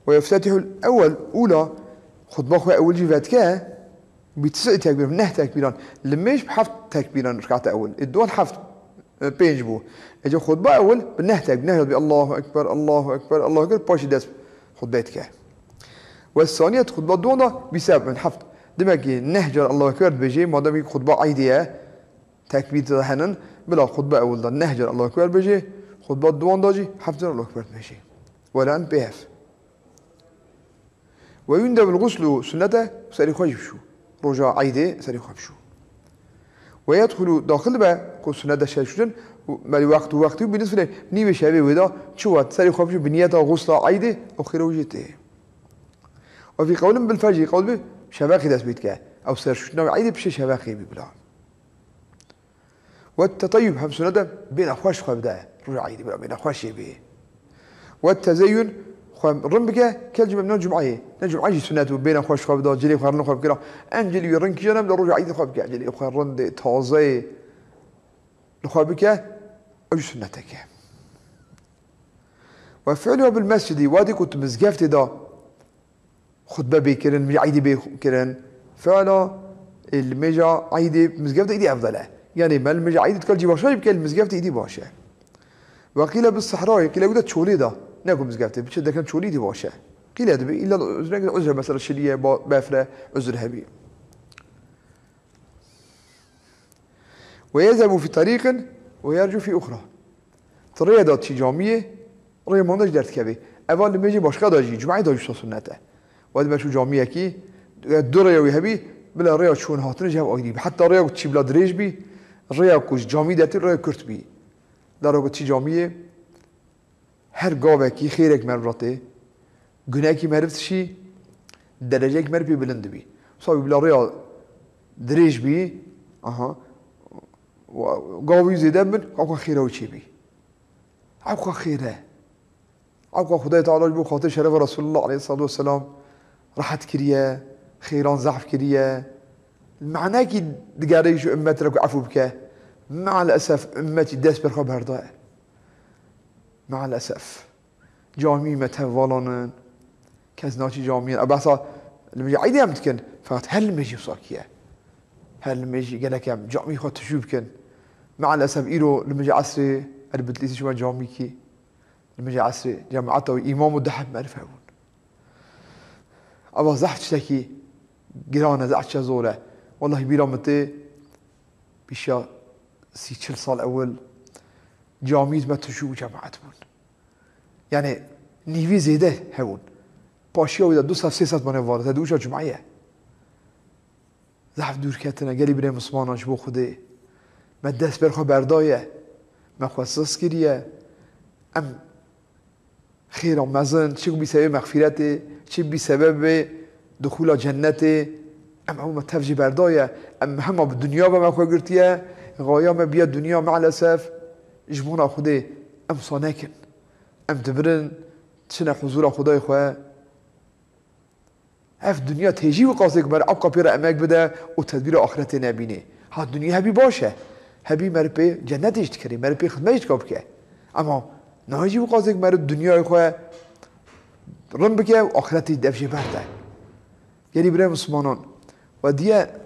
Speaker 1: ويفتتح الأول أولى خطبة أول جيفات بتسع تكبير منه تكبيران لماش بحفظ تكبيران ركعة أول الدول حفظ بينج بو اجا خطبه اول بنهتك بنهتك الله اكبر الله اكبر الله اكبر باش داس خطبتك والثانيه خطبه دونا بسبب من حفظ دمكي نهجر الله اكبر بيجي ما دام خطبه عيديه تكبير تهنن بلا خطبه اول ده نهجر الله اكبر بيجي خطبه دوان داجي حفظ الله اكبر بيجي ولا ان بيف ويندب الغسل سنته سري خوش بشو رجع عيده سري خوش بشو ويدخل داخل بقى كل سنة شايفين مالي وقت بالنسبة لي نيجي شباب وده شو سري خوش بنية غسل عيده وخير وجهته وفي قول بالفجر قول به شباكي داس بيتك أو سرشنا عيده بشي شباكي ببلا والتطيب هم سنة بين أخوش خبدا رجع عيده بلا بين أخوش به والتزين رمبك كل جمع من جمعة نجمع سنة بين أخوش خبدا جلي خارن خب كلا أنجلي يرنك جنم لرجع عيد خبك جلي خارن تازه لخبك أج سنتك وفعله بالمسجد وادي كنت مزقفت دا خطبة بكرن مش عيد بكرن فعلا المجا عيد مزقفت إيدي أفضل يعني ما المجا عيد تكل جوا شايب كل مزقفت إيدي باشا وقيل بالصحراء قيل وده تشولي دا ناكل مزقفت بشدة كان تشولي دي باشا قيل هذا إلا عذر مثلا الشلية بافرة عذرها بي ويذهب في طريق ويرجو في أخرى طريقة دات شي جامية رأي ما نداش درت كبي أول لما يجي باشقا داجي جمعة داجي شو سنته وهذا ما شو جامية كي الدرية ويهبي بلا ريا شون هاتن جاب أيدي حتى ريا وتشي بلا دريج بي ريا كوش جامي دات ريا كرت بي دارو شي جامية هر قابة كي خيرك مرته جناكي معرفت شي درجة مربي بلند بي صابي بلا ريا دريج بي وقاوي زيدا من عقا خيره وشي بي عقا خيره عقا خدای تعالی بو خاطر شرف رسول الله عليه الصلاة والسلام راحت كريه خيران زعف كريه معناه كي دقاري شو امتي لك عفو بك مع الاسف امتي داس برخا بهرداء مع الاسف جامي متهوالان كزناتي جامي ابعثا لما عيدي امتكن فقط هل ميجي صاكيه هل ميجي قالك يا جامي خاطر تشوف كن مع الاسف ايرو لما جاء عصري اربط لي شو جامي كي لما جاء عصري جماعته امام الدحب ما عرفون ابا زحت شتكي قرانا زحت شزوله والله بيرامتي بيشا 30 سال اول جاميز ما تشوف جماعتهم يعني نيفي زيده هون باشيا ودا 2 سال 3 سال من وارد هدوش جمعيه زحف دور كاتنا قالي بني مسلمان شبو خدي ما داس برخو بردايه ما خصص كريه ام خير مزن شو بسبب مغفرته شو بسبب دخول جنته ام تفجي بردايه ام هم بالدنيا ما خو قرتيه غايه ما بيا الدنيا مع الاسف جمهور خدي ام صانكن ام تبرن تشنا حضور خدای خو اف دنیا تيجي وقاسك بر ابقى بير اماك بدا وتدبير اخرته نبينه ها الدنيا هبي باشه هبي مربي جنتش تكري مربي خدمتش كوبك اما نهاجي وقاسك بر الدنيا خو رمبك واخرتي دفش برده يعني بري مسلمانان وديا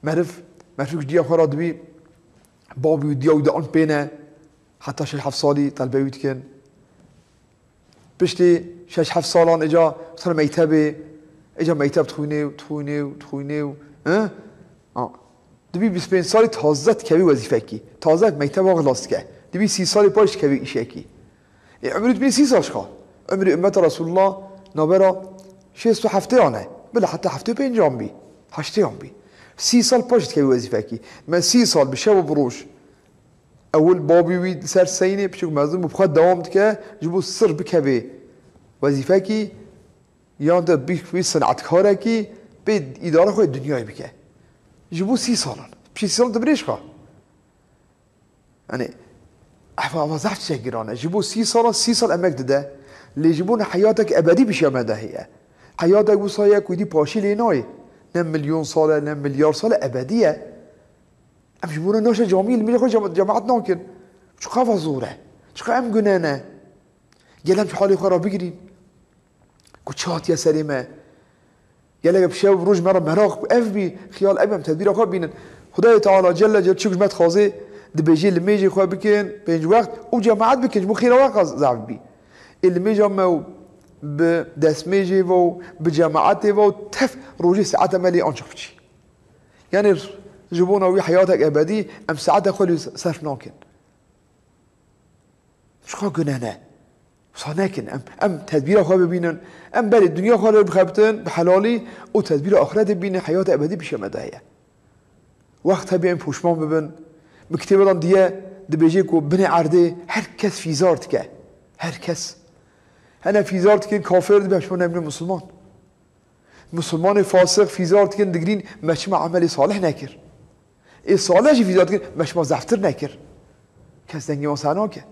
Speaker 1: معرف ديا خراد بي بابي ديا ودان بينه حتى 6 سالي طلبه يتكن بشتي 6 سالان اجا صار ميتبه اجا ميتب تخوينه دبي 25 سالي تازت كبي وظيفه کی تازه ميتب اغلاست که دبي 30 سالي باش كبي ايشه کی عمري تبي 30 سال شخا عمري امه رسول الله نابرا 6 هفته انه بلا حتى هفته پنجام بي 8 يوم بي 30 سال باش كبي وظيفه کی من 30 سال بشو بروش اول بابي ويد سر سينه بشو مزوم بخواد دوام که جبو سر بكبي وظیفه کی یا ده بی صنعت کاره کی به اداره خود دنیای بکه جبو 30 سالان 30 سال دبریش خواه يعني احفا وضعت شاكرانه جبو 30 سال امك ده اللي يجيبون حياتك ابدي بشي ما هي حياتك وصايك ودي باشي ليناي نم مليون ساله نم مليار ساله ابديه ام جبونا ناش جميل ملي خو جماعت ناكن شو خاف زوره شو ام جنانه گلم في حالي خراب بگیرین كوتشات يا سليمه يلا بشاو بروج مره مراق اف بي خيال ابم تدبير اخر بينن خدای تعالی جل جلاله چوش مت خازه دبيجي اللي ميجي خو بكن بينج وقت وجماعات بكن مو خير وقت زعف بي اللي ميجي ما بدس ميجي و بجماعاتي و تف روجي ساعات مالي انشفتشي يعني جبونا وي حياتك ابدي ام ساعات خلي صرف ناكن مش خا هنا صاناكن ام تدبير خو ببينن ام بالي الدنيا خو بخبتن بحلالي وتدبير اخرت بين حياه ابدي بشمدايه وقتها بيان پوشمان ببن مكتبه ديه دبيجي كو بني عرضه هر کس في زارتك هر کس انا في زارتك كافر دبش من مسلمان مسلمان فاسق في زارتك دگرين مشما عمل صالح نكر اي صالح في زارتك مشما زفتر نكر کس دنگي وساناك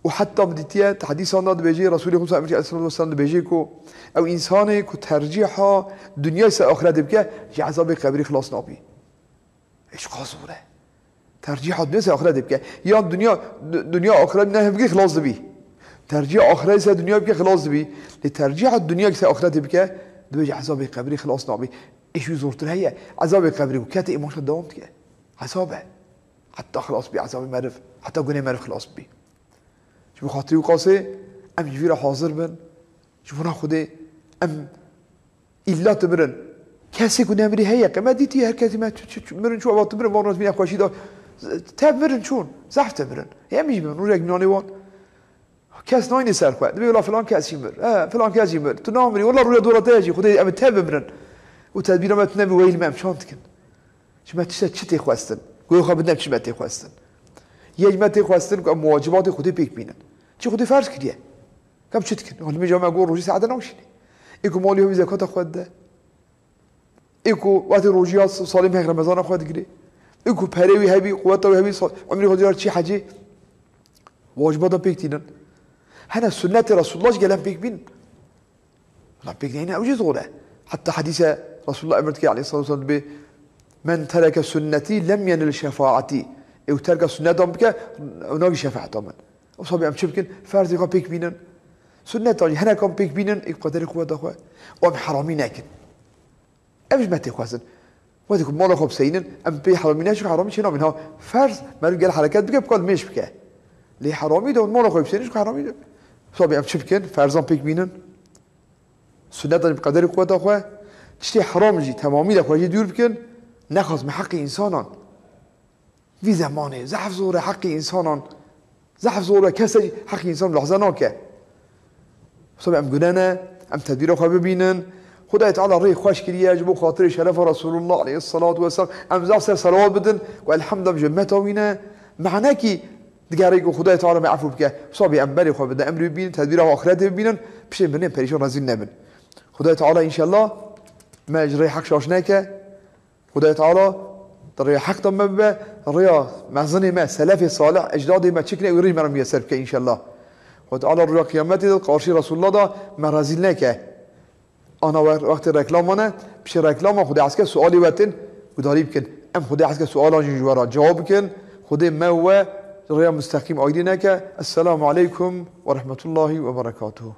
Speaker 1: وحتى بديتيه حديث عن دبيجي رسول الله صلى الله عليه وسلم دبيجي كو او انسان كو ترجيحا دنيا سا اخره دبكه عذاب قبري خلاص نابي ايش قاصوره ترجيح الدنيا سا اخره دبكه يا دنيا اخره نه بكي خلاص دبي ترجيح اخره سا دنيا بكي خلاص دبي لترجيح الدنيا سا اخره دبكه دبي عذاب قبري خلاص نابي ايش زورت هي عذاب قبري وكات ايماش دوامت كه عذابه حتى خلاص بي عذاب معرف حتى قني معرف خلاص بي شو خاطري وقاسي ام يفير حاضر بن شوفونا خدي ام الا تبرن كاسي كنا مري هيا كما ديتي هر كاسي ما مرن شو ابو تبرن ورنت بينا خوشي دا تبرن شون زحف تبرن يا مش بن روجك نوني وان كاس ناين سر خو دبي ولا فلان كاس يمر فلان كاس يمر تنامري والله رويا دوره تاجي خدي ام تبرن وتدبير ما تنبي ويل ما مشانتكن شما تشتي خواستن قول خو بدنا شما تي خواستن يا جماعه تي خواستن مواجبات خدي بيك بينن چی خودی فرض کردیه کم چی تکن حالا میجام اگه روزی ساعت نمیشینی ایکو مالی هم زکات خود ده ایکو وقتی روزی سالم هر رمضان خود گیری ایکو پروی هبی قوت و هبی عمری خودی چی حجی واجبات پیک تینن هنا سنت رسول الله جلهم پیک بین لا پیک هنا اوجه زوره حتى حديث رسول الله امرت عليه الصلاه والسلام به من ترك سنتي لم ينل شفاعتي او ترك سنتهم بك وناقي شفاعتهم وصابي ام شبكن فرضي كان بيك بينن سنة تاني هنا كان بيك بينن يقدر قوة دخوة وام حرامي ناكن امش ما تخواسن وادي كم مالا خوب سينن ام بي حرامي ناشو حرامي شنو منها فرض ما رجال حركات بك بقول مش بك لي حرامي ده مالا خوب سينن شو حرامي ده صابي ام شبكن فرضان بيك بينن سنة تاني بقدر قوة دخوة تشتي حرام جي تمامي دخوة جي دور بكن نخص من حق انسانان في زمانه زحف زور حق انسانان زحف زوره کسی حق انسان لحظه ناکه صبح ام گنانه ام تدبیر خو ببینن خدای تعالی ری خوش کریه جبو خاطر شرف رسول الله علیه الصلاه والسلام ام زاف صلوات بدن والحمد لله جمعته وینا معناه کی دیگری کو خدای تعالی معفو بکه صبح ام بری خو بده امر ببین تدبیر آخرت ببینن پیش منه پریشان رزین نبن خدای تعالی ان شاء الله ما اجری حق شاشناکه خدای تعالی طريق حق طمبه الريا معزني ما سلفي صالح اجدادي ما تشكني ويري مرم يسر بك ان شاء الله وتعالى الريا قيامتي قارشي رسول الله ده مرازيلناك انا وقت ركلامنا بش ركلام خدي عسكر سؤالي وقتن وداري بكن ام خدي عسكر سؤال جوارا جواب بكن خدي ما هو الريا مستقيم ايدينك السلام عليكم ورحمه الله وبركاته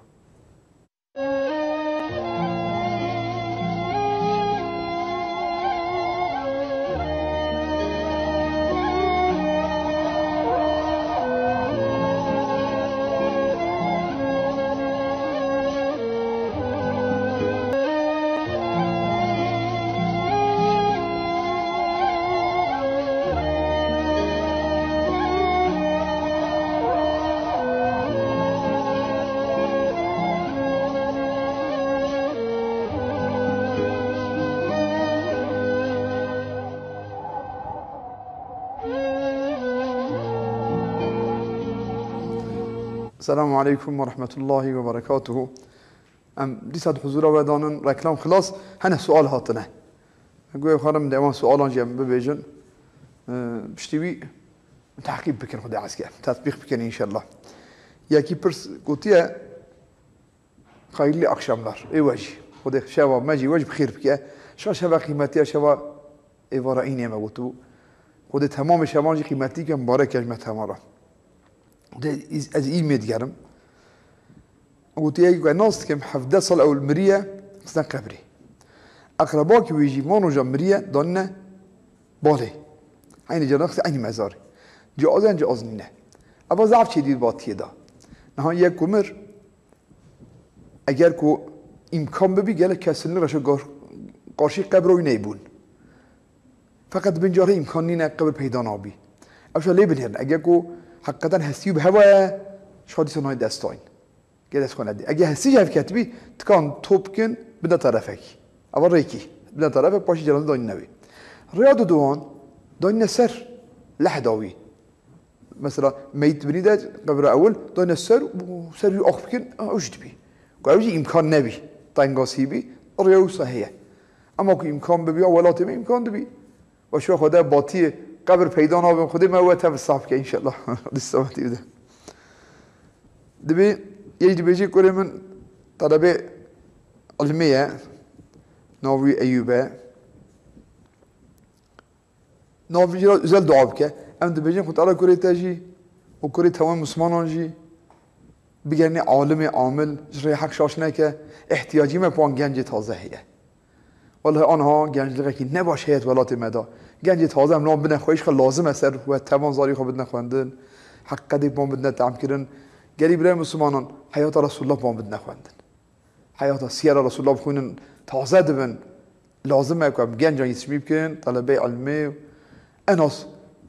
Speaker 1: السلام عليكم ورحمة الله وبركاته. ليس حضور ودانن ركلام خلاص هنا سؤال هاتنا. أقول خارم دائما سؤالان جم ببيجن بشتوي تعقيب بكن خدي عسكر تطبيق بكن إن شاء الله. يا كي برس قلتيه خير لي أقشاملار إيه وجه خدي شوا ماجي وجه بخير بكيه شوا قيمتي شوا إيوارعيني ما قلتو خدي تمام شواجي قيمتي كم بارك يجمع تمارا. ده از این میدگرم قلت يا ناس كم حفظ صل او المريه سن قبري اقرباك ويجي مانو جا مريه دنا بالي عین جناخت عین مزار جاز ان جاز نه اما ضعف چی دید باطیه دا نه یک کمر اگر کو امکان ببی گله کسلی راش قارشی قبر روی نیبون فقط بنجاره امکان نینه قبر پیدا نابی افشا لی بنهرن اگر کو حقیقتا هستی به هوا شادی سنای دستاین گله دست کنه اگر هستی جف کتبی تکان توپ کن بده طرفک اول ریکی بده طرفک پاشی جلسه داین نبی ریاض دوان داین سر لحداوی مثلا میت بنیده قبر اول داین سر سر آخ بکن اوجد بی قوی امکان نبی تنگاسی بی ریاض صحیحه اما که امکان ببی اولات می امکان دبی و شو خدا باطی قبر پیدا نابیم خودی موت هم صاحب که انشالله دستاتی بده دبی یه دبیجی کلی من طلبه علمیه ناوی ایوبه ناوی جرا ازل دعا بکه ام دبیجی خود الله کلی تاجی و کلی تمام مسلمانان جی بگرنی عالم عامل جرای حق شاش نکه احتیاجی ما پان گنج تازه هیه والله آنها گنج لقه که نباشه هیت ولات مدا گنج تازه هم نام بدن خویش خیلی لازم است و تمام زاری خود بدن خواندن حق قدی پان بدن تعم کردن گری برای مسلمانان حیات رسول الله پان بدن خواندن حیات سیر رسول الله بخونن تازه دبن لازمه که گنج یسمی بکن طلبه علمی اناس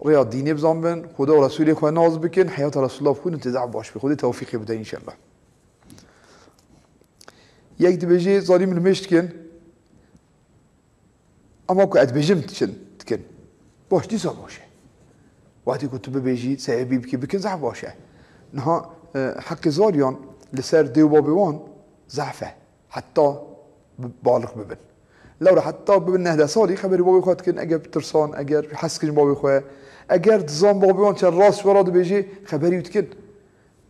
Speaker 1: ریا دینی بزن بن خدا و رسولی خود ناز بکن حیات رسول الله بخونن تزعب باش به خودی توفیقی بده انشالله یک دبیجی زاری من مشت کن اما که ادبیجم تکن باش دیسا باشه وقتی که تو ببیجی سعبی بکی بکن زعب باشه نها حق زاریان لسر دیو بابوان ضعفه حتی بالغ ببن لو حتی ببن 19 سالی خبری بابی خواهد کن اگر بترسان اگر حس کن بابی خواه اگر دزان بابوان چه راست وراد بيجي خبری بتکن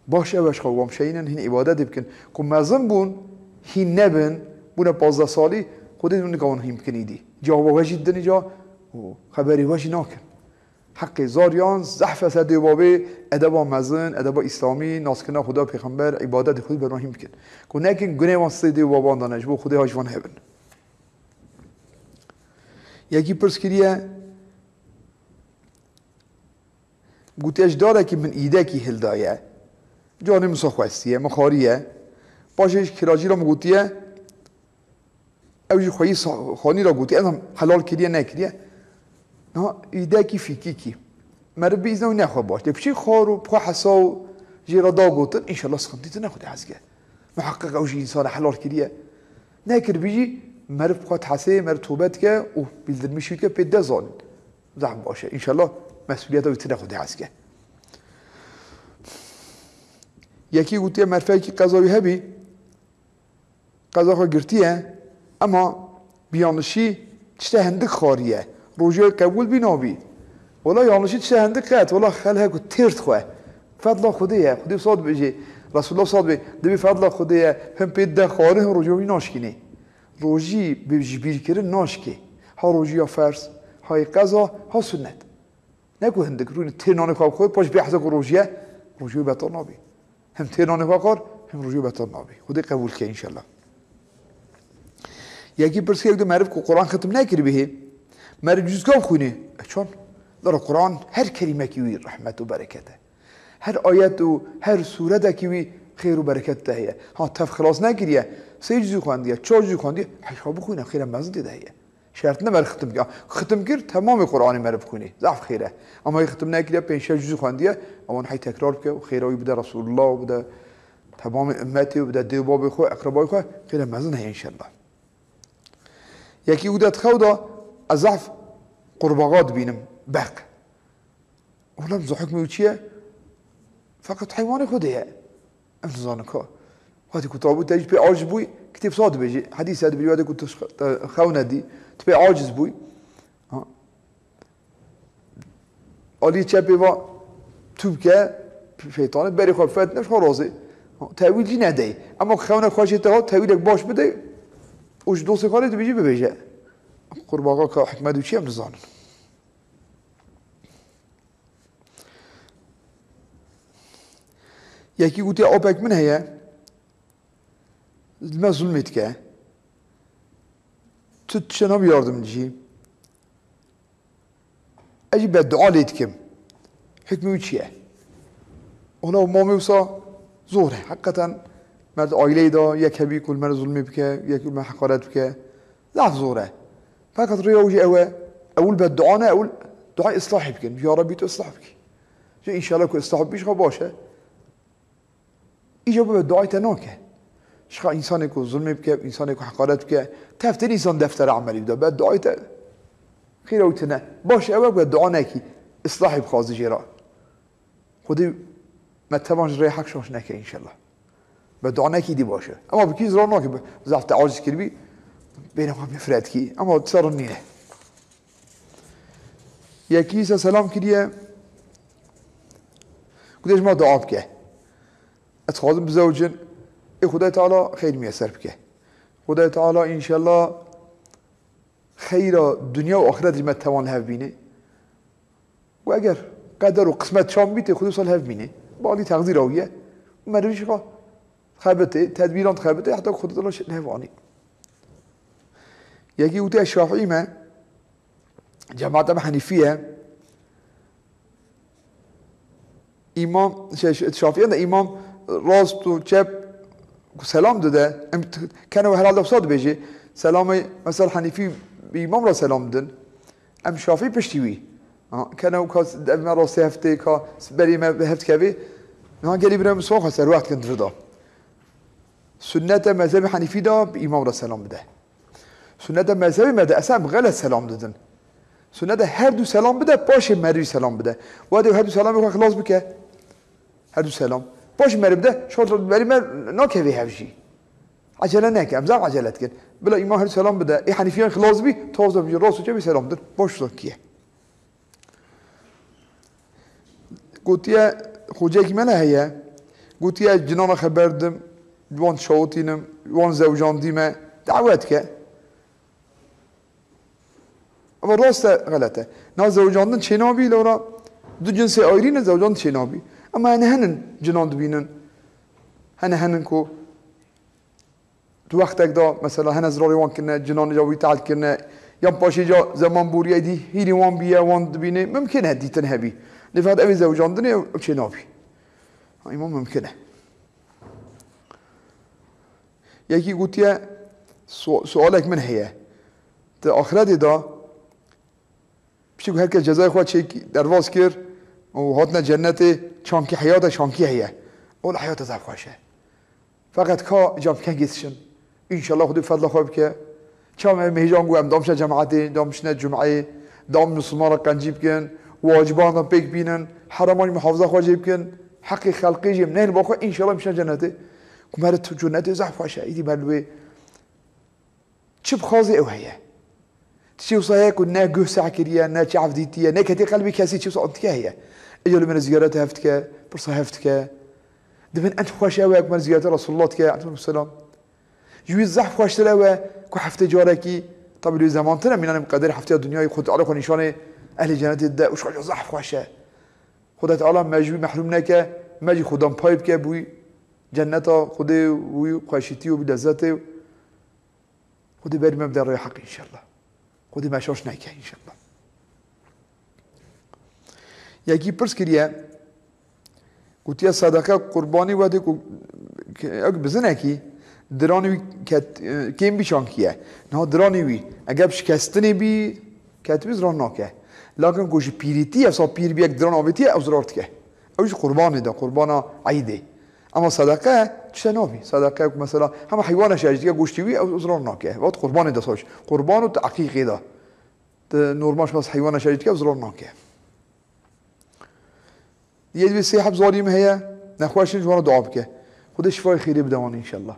Speaker 1: باشه باش خوام شینن هین عبادت بکن که مزن بون هین نبن بونه 15 سالی خودت اون نگاه هم کنیدی جواب وجد دنی جا خبری وجی ناکن حق زاریان زحف سد بابه ادب مزن ادب اسلامی ناسکنا خدا پیغمبر عبادت خود برنامه کن که نکن گناه واسه دی بابا دانش بو خدا هاجوان هبن یکی پرس کریه گوتیش داره که من ایده کی هلدایه جانم مسخوستیه مخاریه باشش کراجی را مگوتیه اوجی خویی خانی را گوتیه ازم حلال کریه نکریه نه ایده کی فیکی کی مر بیزنه و نخواه باش لپشی خارو بخوا حساو جیرا دا گوتن انشالله سخمتیت نخوده حسکه محقق اوجی انسان حلال کریه نکر بیجی مر بخوا حسه مر توبت که او بیلدن میشوید که پیده زال زحم باشه انشالله مسئولیت اویت نخوده حسکه یکی گوتیه مرفعی که قضاوی هبی قضا خواه گرتیه اما بیانشی چته هندک خاریه روجه قبول بینابی ولا یانشی چته هندک قد ولا خلها که ترد خواه فضل خودیه خودی صاد بجی رسول الله صاد بی دبی فضل خودیه هم پیده خاره هم روجه بی ناشکنه روجی بجی بیر کرن ناشکه ها روجی ها فرس های قضا ها سنت نکو هندک روی ترنان خواب خود پاش بیحزه که روجه بطال نابی هم ترنان خواب هم روجه بطال نابی خودی قبول که انشالله یکی پرس که معرف که قرآن ختم نکری بهی معرف جزگاه خونه چون در قرآن هر کلمه کیوی رحمت و برکته هر آیت و هر سوره کیوی خیر و برکت دهیه ها تف خلاص نکریه سه جزو خواندیه 4 جزو خواندیه حشا بخونه خیره مزن دیدهیه شرط نمر ختم کرد ختم کرد تمام قرآن معرف خونی ضعف خیره اما ای ختم نکریه 5 جزو خواندیه اما حی تکرار که خیروی بده رسول الله و بده تمام امتی و بده دیوباب خو اقربای خو خیره مزن هی انشالله یکی گودت خودا از ضعف قرباغات بینم بق اولم زحک میوچیه فقط حیوان خوده امتزان که وقتی که تابوت تجید پی عاجز بوی کتیب صاد بجی حدیث هد بجی وقتی که خونه دی تو پی عاجز بوی آلی چپی و توب که شیطانه بری خواه فتنش خواه رازه تحویل جی نده اما خونه خواه ها تحویل باش بده اوش دوست کاری تو بجی ببیجه قرباغا که حکمت و چی هم نزانن یکی گوتی آبک من هیه ما ظلمت که تو چنام یاردم جی اجي بالدعاء ليتكم حكمي چیه اونا ما میوسا زوره حقیقتا مرد عائله دا یک هبی کل مرد ظلمی بکه یک کل مرد حقارت بکه ضعف زوره فقط ريوجي اول بالدعاء اول دعاء اصلاحي بكن يا ربي تصلح بك ان شاء الله كل اصلاح بيش باشه اجابه بالدعاء تناكه شخا انسان يكون ظلم بك انسان يكون حقارت بك تفتن انسان دفتر عملي بده بالدعاء خير وتنا باش اول بالدعاء ناكي اصلاحي بخاز جرا خدي ما تبانش ريحك شوش ناكي ان شاء الله بالدعاء ناكي دي باشه اما بكي زرار ناكي ضعف تعاجز كربي بينهم يفرد كي اما تصير النيله يا كيسة سلام كريه قديش ما دعاء بك اتخاذم بزوجن خدای تعالی خیر میسر بکه خدای تعالی ان شاء الله خیر دنیا و آخرت ما توان هف بینه و اگر قدر و قسمت شام بیته خدای سال هف بینه بالی تقدیر اویه مرویش خا خابته تدبیران خابته حتی خدای تعالی نهوانی یکی اوتی الشافعی ما جماعت ما حنیفیه امام شافعی امام راست و چپ سلام داده كانوا هلال بصاد بيجي سلام مثلا حنيفي بإمام را سلام دن ام شافعي بشتوي كانوا كاس ما راس هفته كا بري ما هفت كبي ما قالي برام سوق سر وقت كنت رضا سنة مذهب حنيفي دا بإمام را سلام بده سنة مذهب مده اسم غلط سلام دادن سنة هر دو سلام بده باش مروي سلام بده وادي هر دو سلام يكون خلاص بك هر دو سلام باش مری بده شاید بری مر ناکهی هفشی عجله نکه امزام عجلت کن بلا ایمان هر سلام بده ای حنیفیان خلاص بی تازه بی راست و چه بی سلام در باش تو کیه گوتیه خوجه کی من هیا گوتیه جنان خبردم وان شاوتینم وان زوجان دیمه دعوت که اما راست غلطه نه زوجاندن چه نابی لورا دو جنس آیرین زوجان چه نابی اما هنن جنان دبینن هنن کو تو وقتك دا مثلا هن زراري وان كنا جنان جاوي تعال كنا يوم باشي جا زمان بوري دي هيري وان بيا وان دبينه ممكن هدي تنهبي نفاد ابي زوجان دنيا وشي نابي هاي مو ممكنه يجي قلت يا سؤالك من هي تاخرتي دا بشي هيك جزاء اخوات شي درواز كير وهاتنا جنته چانكي حياته چانكي هي اول حياته زعف خوشه فقط كا جام كان جيتشن ان شاء الله خدي فضل خوب كه چام مهجان قوام دامش جماعتي دامشنا جمعه دام مسلمان قنجيب كن واجبان بيك بينن حرمان محافظه خواجب كن حق خلقي جي منين باخو ان شاء الله مشان جنته كمرت جنته زعف خوشه ايدي بلوي چب خازي او هي تشي وصايك ونا جه ساعه كريا نا تعرف ديتيا نا كتي قلبي كاسي تشي صوتك هي اجل من زيارات هفتك برصه هفتك دبن انت خوش اوك من زيارات رسول الله تك عليه السلام جوي زحف خوش تلاوه كو هفته جاركي طب لي زمان ترى من انا مقدر هفته الدنيا خد على نشان اهل جنه الدا وش زحف خوشه خدای تعالی مجبور محروم نکه مجی خودم پایب که بوی جنتا خدای وی خوشیتی و لذت خدای بریم مبدأ رای حق ان شاء الله خدای مشاش نکه ان شاء الله یکی پرس کریه گوتیا صدقه قربانی وقتی اگ بزنه کی درانی کیم بیشان کیه نه درانی وی اگر شکستنی بی کتبیز ران نکه لكن كوش بيريتي أصلا بير بيك دران أبيتي أو زرارتك أوش قربان ده قربان عيدة أما صدقة تشنوبي صدقة مثلا هم حيوان شاجدية قوشتيوي أو زرارناك وقت قربان ده صوش قربان وتعقيق ده نورماش بس حيوان شاجدية أو زرارناك يدي السيحة بظالم هي نخواش جوانا دعاء بك خدا شفاء خيري بدوان إن شاء الله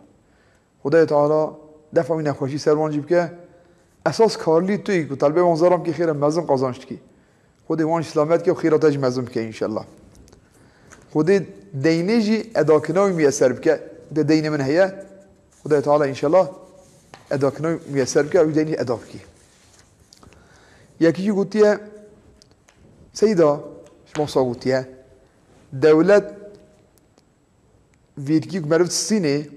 Speaker 1: خدا تعالى دفع من نخواشي سروان جيبك اساس کارلی توی که طلبه منظرم که خیرم مزم قازانشت کی خود وان اسلامت که خیراتش مزم که ان شاء الله خود دینجی ادا کنوی میسر بک ده دین من هيا خدا تعالی ان شاء الله ادا کنوی میسر بک و دینی ادا بکی یکی گوتیه سیدا شما سا گوتیه دولت ویرکی که مرفت سینه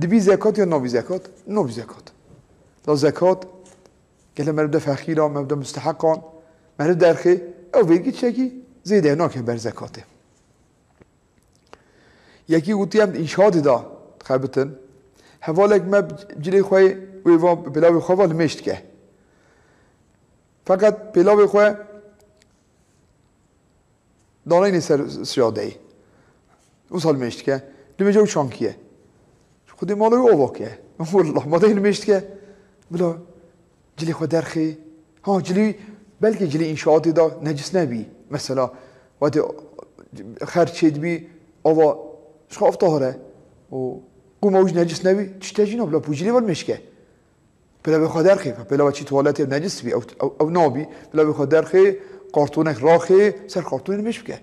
Speaker 1: دبی زکات یا نبی زکات نبی زکات لا زكاة قال مبدا فخيرا مبدا مستحقا مرد درخی او ویگی چکی زیده ناکه بر زکاته یکی گوتی هم انشاء دا خبتن حوالک ما جلی خواه ویوان بلاوی خواه وال مشت که فقط بلاوی خواه دانه نیستر سیاده ای اون سال مشت که دومی جو چانکیه خودی مالوی اووا که والله ما دهی مشت که بلا جلی خواه درخی ها جلی بلکه جلی انشاءاتی دا نجس نبی مثلا وقتی خرچید بی اووا شخاف طهره و قوم اوج نجس نبی چی بلا پوجلی وال مشکه بلا بخواه درخی بلا چی توالت نجس بی او نابی بلا بخواه درخی کارتونک راخی سر کارتون مشکه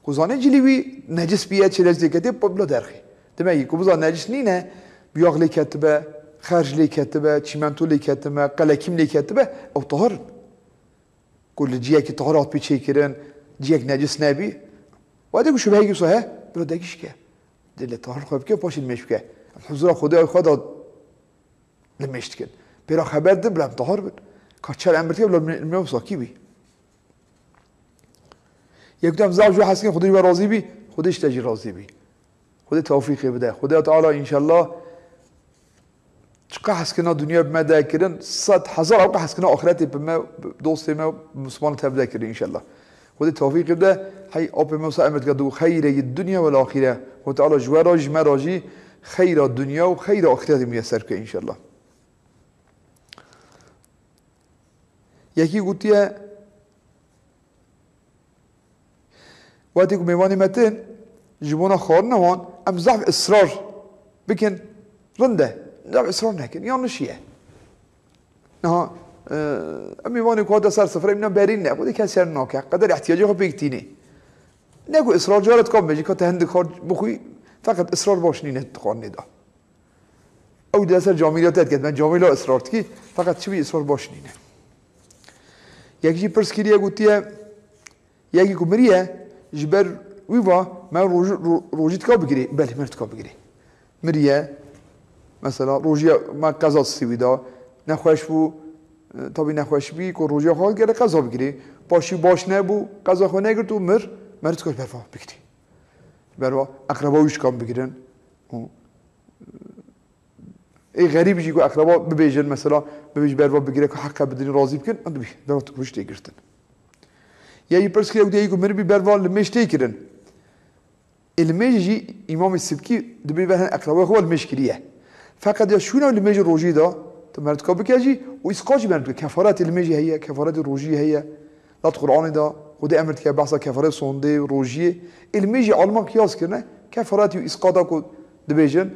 Speaker 1: کوزانه جلی بی نجس بیه چه لجزی کتی بلا درخی دمایی که بزا نجس نینه بیاغ لی کتبه خرج لی کتبه چیمنتو لی کتبه قلکیم لی کتبه او طهر کل جیه که طهرات بی چه کرن جیه نجس نبی و دیگه شبهی که صحه بلا دگیش که دل طهر خواب که پاشید مش که حضور خدا نمیشت کن برا خبر ده بلام طهر بد کارچر امرتی بلا میام ساکی بی یک دم زوج و حسین خودش راضی بی خودش تجی راضی بی خود توفیقی بده خدا تعالی ان شاء الله چقدر حسکنا دنیا بمده کردن 100,000 اوقات حسکنا آخرتی بما دوست ما مسلمان تبدا کردن ان شاء الله خود توفیق بده هی آپ موسی امد کدو خیر الدنیا و الاخره و تعالی جوراج مراجی خیر الدنیا و خیر آخرت میسر که ان شاء الله یکی گوتیه وقتی که میوانی متن جبونا خور نوان ام ضعف اصرار بکن رنده ضعف اصرار نکن یا نشیه نه میوانی که سر سفره اینا برین نه بودی کسی ناکه قدر احتیاجی خود بگتینی نگو اصرار جارت کام بجی که تهند کار بخوی فقط اصرار باش نینه تقان ندا او دسر جامیلاتت کرد من جامیلا اصرار کی فقط چی بی اصرار باش نینه یکی پرس کریه گوتیه یکی که مریه جبر ویوا من روجیت کا بگیری بله مرد کا بگیری مریه مثلا روجی ما قضا سیویدا نخوش بو طبی نخوش بی که روجی خواهد گره قضا بگیری باشی باش نبو قضا خواه نگر تو مرد کاش بروا بگیری بروا اقرباویش کام بگیرن ای غریبی جی که اقربا ببیجن مثلا ببیج بروا بگیره که حقا بدنی راضی بکن اندو بی بروا تو کشتی گرتن یا یه پرس کریه دیگه مر بی بروا لمشتی کردن المجی امام السبکی دبی بهن اقربا خوال مشکلیه فقط یا شونه المجی روجی دا تو مرد کا بکجی و اسقاطی مرد کفارت المجی هي کفارت روجی هي لا قرآن دا خود امرت که بحث کفارت سونده روجی المجی علما قیاس کنه کفارت و اسقاطا کو دبیجن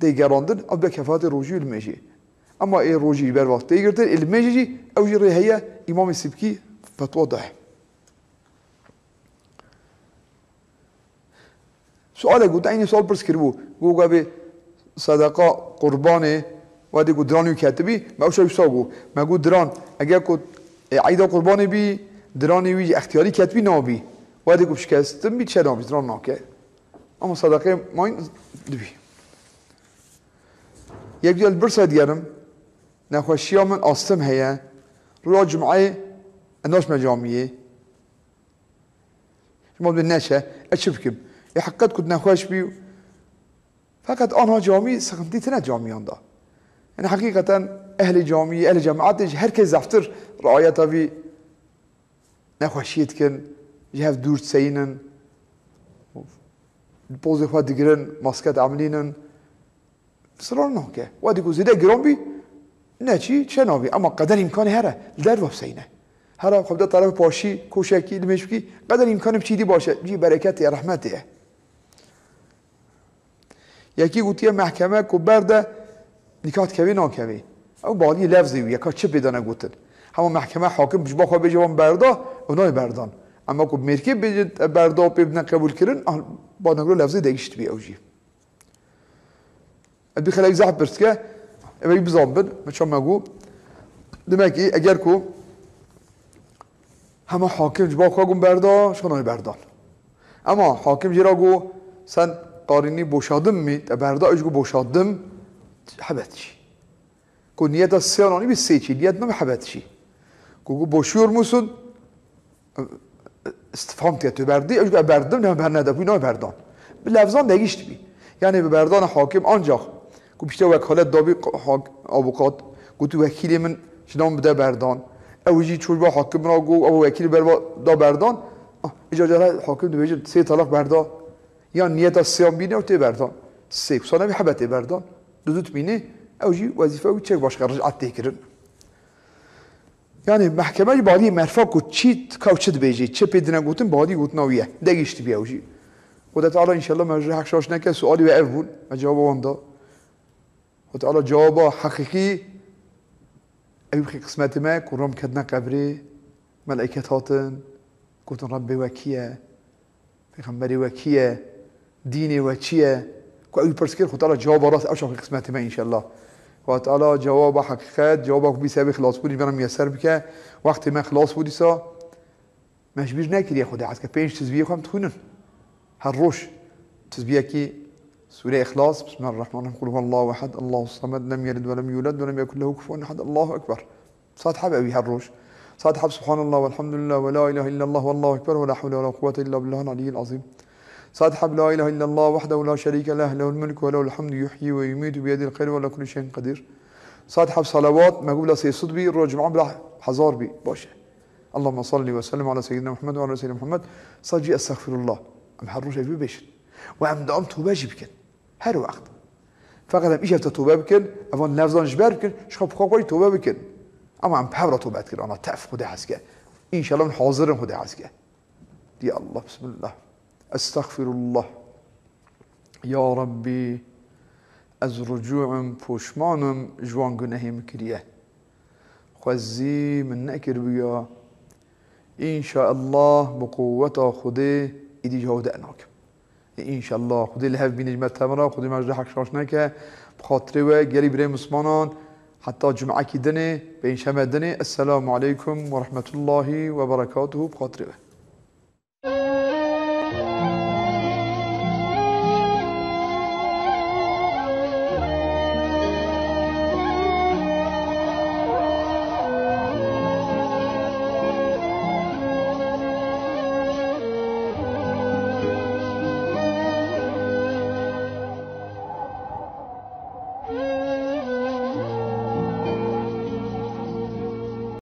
Speaker 1: دیگراندن اب کفارت روجی المجی اما ای روجی بر وقت دیگرتن المجی اوجی هي امام السبکی فتوا ده سوال گفت این سوال پرس کرد بود گفت به صدقه قربانه وادی گفت درانی کتبی ما اوش ایسا گفت ما گفت دران اگر که عیدا قربانه بی درانی وی اختیاری کتبی نابی وادی گفت شکستم بی چه نابی دران ناکه اما صدقه ما این دبی یک دیال برسا دیارم نخوشی من آستم هیا رو جمعه الناس مجامعه شما بدون نشه اشوفكم حقت كنت نخوش بي فقط آنها جامعه سقمتي تنا جامعان دا يعني حقيقة أهل جامعه أهل جامعات هركز زفتر رعايتها في نخوشيت كن جهاف دور تسينن بوزي خواه دقرن ماسكات عملينن بسرار ناكه وادي كو زيده قرام بي نچی چه نابی اما قدر امکانی هره در وبسینه هر خب ده طرف پاشی کوشکی دمشکی قدر امکانم چیدی باشه جی برکت یا رحمته یکی گویی محکمه کو برده نکات کوي ناکوي او بالی لفظی و یکا چه بدانه گوتن همون محکمه حاکم بج با خو بجوان بردا اونای بردان اما کو مرکی بج بردا ببن قبول کردن با نگرو لفظی دیگشت بی اوجی ابي خلاص زعب برسكه ابي بزابد مشان ما اقول دماغي اگر کو همه حاکم جبا خواگم بردا شنای بردان اما حاکم جرا گو سن قارینی بوشادم می بردا اجگو بوشادم حبتشي کو نیت سیانانی بی سیچی نیت نمی حبتشي گو باشور موسون استفهام تیه تو بردی اجگاه بردم نه بر نده بوی نه بردان به لفظان دگیشت بی یعنی به بردان حاکم آنجا گو بیشتر وکالت دابی آبوکات گو تو وکیلی من شدام بده بردان اوجی چون با حاکم را گو او وکیل بر دا بردان اجازه حاکم دو بیجن 3 طلاق بردا یا نیت سیام بینه و تی بردان 3 سال حبت بردان دوت بینه اوجی وظیفه و چک باش رجعت تکرن يعني محكمة بعدي مرفق وتشيت كوتشد بيجي تشي بيدنا قوتن بعدي قوتنا وياه دقيشت بيوجي وده تعالى إن شاء الله ما جرى حق شاش نكى سؤالي وقفون ما جوابه واندا وتعالى جوابه حقيقي أيوب خي قسمت ما كرم كدنا قبري ملائكة هاتن قوتن ربي وكيا پیغمبري وكيا ديني وكيا كو أيوب برسكير خو تعالى جوابه راس أوش خي قسمت ما إن شاء الله وتعالى جواب حقیقت جواب بی سبب خلاص بودی برام میسر بکه وقتی من خلاص بودی سا مجبور نکردی خدا عز که 5 تسبیح خواهم تخونن هر روش تسبیح کی سوره اخلاص بسم الله الرحمن الرحیم قل هو الله احد الله الصمد لم يلد ولم يولد ولم يكن له كفوا احد الله اكبر صاد حب ابي هر روش صاد حب سبحان الله والحمد لله ولا اله الا الله والله اكبر ولا حول ولا قوه الا بالله العلي العظيم صاد حب لا اله الا الله وحده لا شريك له له الملك وله الحمد يحيي ويميت بيده الخير ولا كل شيء قدير صاد حب صلوات مقبولة سيصد بي الرجل جمعة بلا حزار بي باشا اللهم صل وسلم على سيدنا محمد وعلى سيدنا محمد صاجي استغفر الله ام حروش في بيش وام دام توبه بكن هر وقت فقط ام ايش توبه بكن افان لفظان جبر بكن شخاب خوي توبه بكن اما ام بحور توبه كن انا تعف خدا حسكه ان شاء الله من حاضر خدا حسكه دي الله بسم الله استغفر الله يا ربي از رجوعم پوشمانم جوان گناهیم کریه خوزی من نکر بیا ان شاء الله بقوة خدا ایدی جهود اناکم ان شاء الله خدا لهف بی نجمت تمرا خدا مجرد حق شاش نکه بخاطره و گلی برای مسلمانان حتی جمعه کی دنه به این شمه دنه السلام علیکم و رحمت الله و برکاته بخاطره